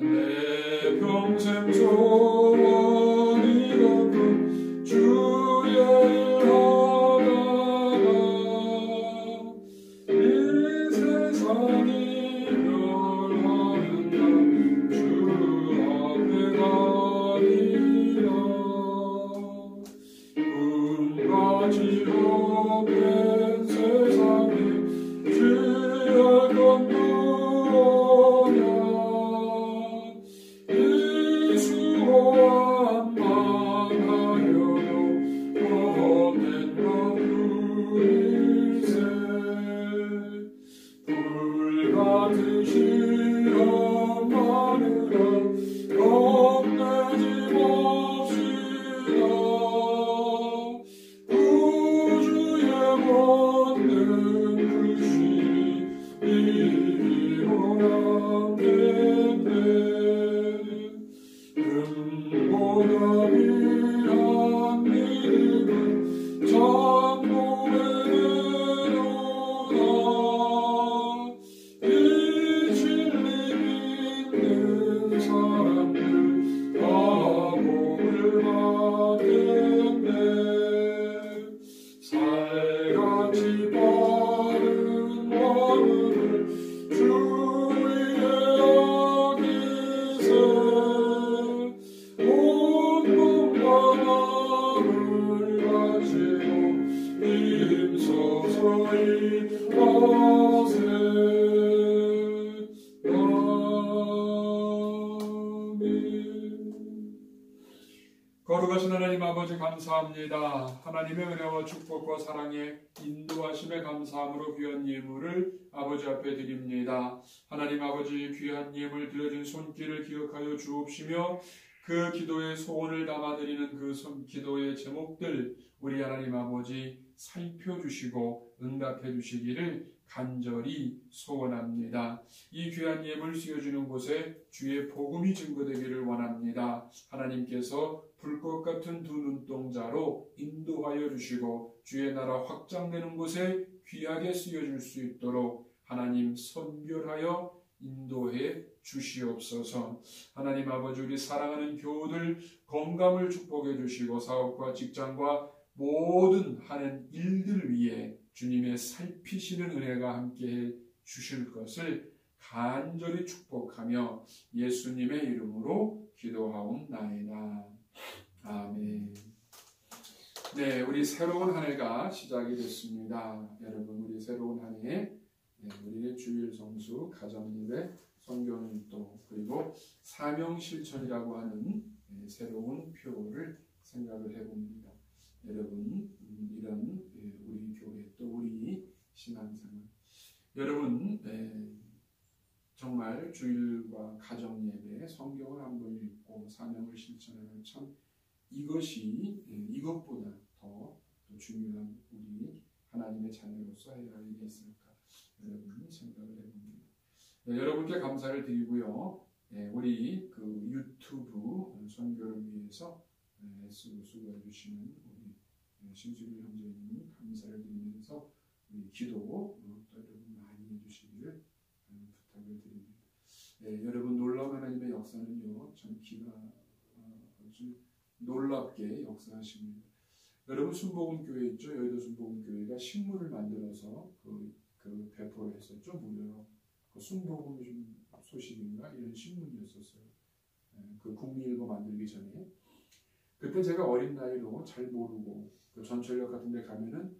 내 평생 소원이 걷고 주의 주의 아버지 감사합니다. 하나님의 은혜와 축복과 사랑에 인도하심에 감사함으로 귀한 예물을 아버지 앞에 드립니다. 하나님 아버지 귀한 예물 드려진 손길을 기억하여 주옵시며 그 기도의 소원을 담아드리는 그 기도의 제목들 우리 하나님 아버지 살펴주시고 응답해 주시기를 간절히 소원합니다. 이 귀한 예물 씌워주는 곳에 주의 복음이 증거되기를 원합니다. 하나님께서 불꽃 같은 두 눈동자로 인도하여 주시고 주의 나라 확장되는 곳에 귀하게 쓰여질 수 있도록 하나님 선별하여 인도해 주시옵소서. 하나님 아버지 우리 사랑하는 교우들 건강을 축복해 주시고 사업과 직장과 모든 하는 일들 위에 주님의 살피시는 은혜가 함께해 주실 것을 간절히 축복하며 예수님의 이름으로 기도하옵나이다. 아멘. 네, 우리 새로운 한 해가 시작이 됐습니다. 여러분, 우리 새로운 한 해, 우리의 주일 성수, 가정예배, 성경일도 그리고 사명실천이라고 하는 새로운 표를 생각을 해봅니다. 여러분, 이런 우리 교회 또 우리 신앙생활, 여러분 정말 주일과 가정예배, 성경을 한번 읽고 사명을 실천하는 참 이것이 이것보다 더 중요한 우리 하나님의 자녀로서 해야 할 일이 있을까 여러분 생각을 해봅니다. 여러분께 감사를 드리고요. 우리 그 유튜브 선교를 위해서 애쓰고 수고해 주시는 우리 신수길 형제님 감사를 드리면서 우리 기도 여러분 많이 해주시기를 부탁을 드립니다. 여러분 놀라운 하나님의 역사는요 참 기가 아주 놀랍게 역사하십니다. 여러분 순복음교회 있죠? 여의도 순복음교회가 식물을 만들어서 그 배포를 했었죠. 무려 그 순복음 소식인가 이런 신문이었었어요. 그 국민일보 만들기 전에. 그때 제가 어린 나이로 잘 모르고 그 전철역 같은 데 가면은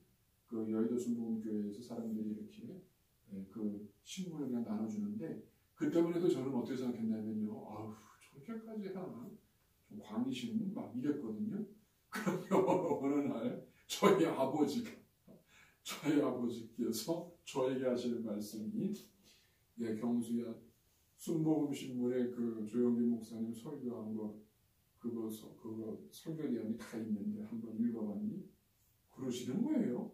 그 여의도 순복음교회에서 사람들이 이렇게 그 신문을 그냥 나눠주는데 그때만 해도 저는 어떻게 생각했냐면요. 아우 저렇게까지 하나? 좀 광신 막 이랬거든요. 그러면 어느 날 저희 아버지께서 저에게 하시는 말씀이 경수야 순복음 신문에 그 조영진 목사님 설교한 거 그거 설교 내용이 다 있는데 한번 읽어봤니? 그러시는 거예요.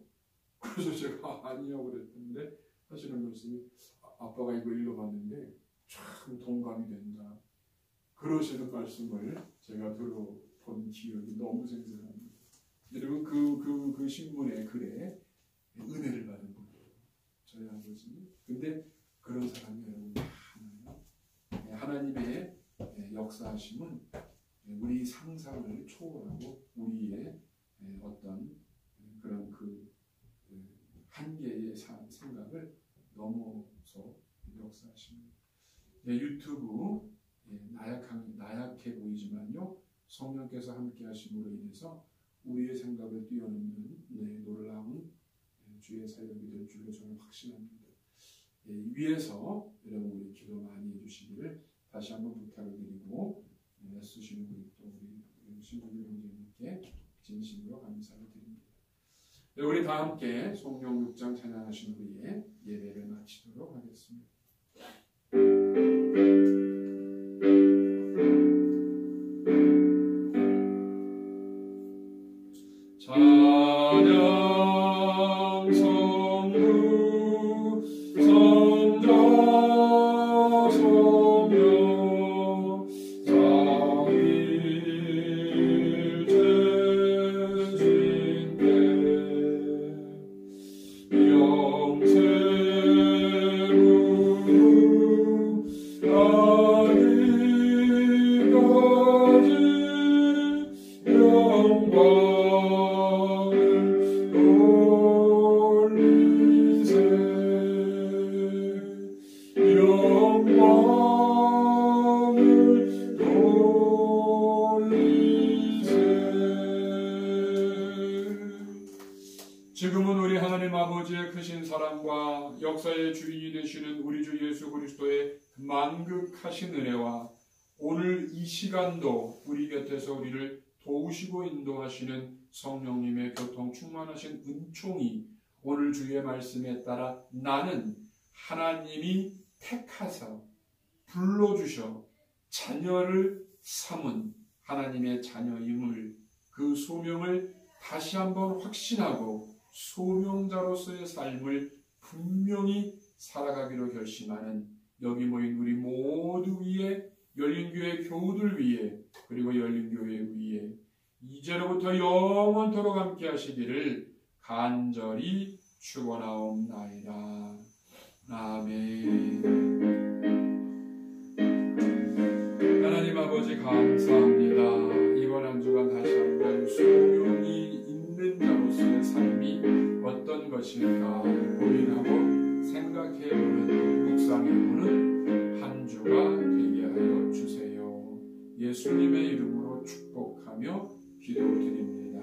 그래서 제가 아니요 그랬는데 하시는 말씀이 아빠가 이거 읽어봤는데 참 동감이 된다. 그러시는 말씀을 제가 들어본 기억이 너무 생생합니다. 여러분 그 신문의 글에 은혜를 받은 거예요. 저희 아버지. 근데 그런 사람이 여러분 많아요. 하나님의 역사하심은 우리 상상을 초월하고 우리의 어떤 그런 그 한계의 생각을 넘어서 역사하십니다. 유튜브 나약해 보이지만요 성령께서 함께 하심으로 인해서 우리의 생각을 뛰어넘는 놀라운 주의 사역이 될 줄로 저는 확신합니다. 위에서 여러분 우리 기도 많이 해주시기를 다시 한번 부탁을 드리고 애쓰시는 우리 또 우리 신부님 형제님께 진심으로 감사를 드립니다. 우리 다 함께 성령 6장 찬양하신 후에 예배를 마치도록 하겠습니다. 지금은 우리 하나님 아버지의 크신 사랑과 역사의 주인이 되시는 우리 주 예수 그리스도의 만극하신 은혜와 오늘 이 시간도 우리 곁에서 우리를 도우시고 인도하시는 성령님의 교통 충만하신 은총이 오늘 주의 말씀에 따라 나는 하나님이 택하사 불러주셔 자녀를 삼은 하나님의 자녀임을 그 소명을 다시 한번 확신하고 소명자로서의 삶을 분명히 살아가기로 결심하는 여기 모인 우리 모두 위에 열린교회 교우들 위에 그리고 열린교회 위에 이제로부터 영원토록 함께 하시기를 간절히 축원하옵나이다. 아멘. 하나님 아버지 감사합니다. 이번 한 주간 다시 한번 소명이 있는 자로서의 삶이 어떤 것일까 고민하고 생각해보는 묵상해보는 한 주가 되게 하여 주세요. 예수님의 이름으로 축복하며 기도드립니다.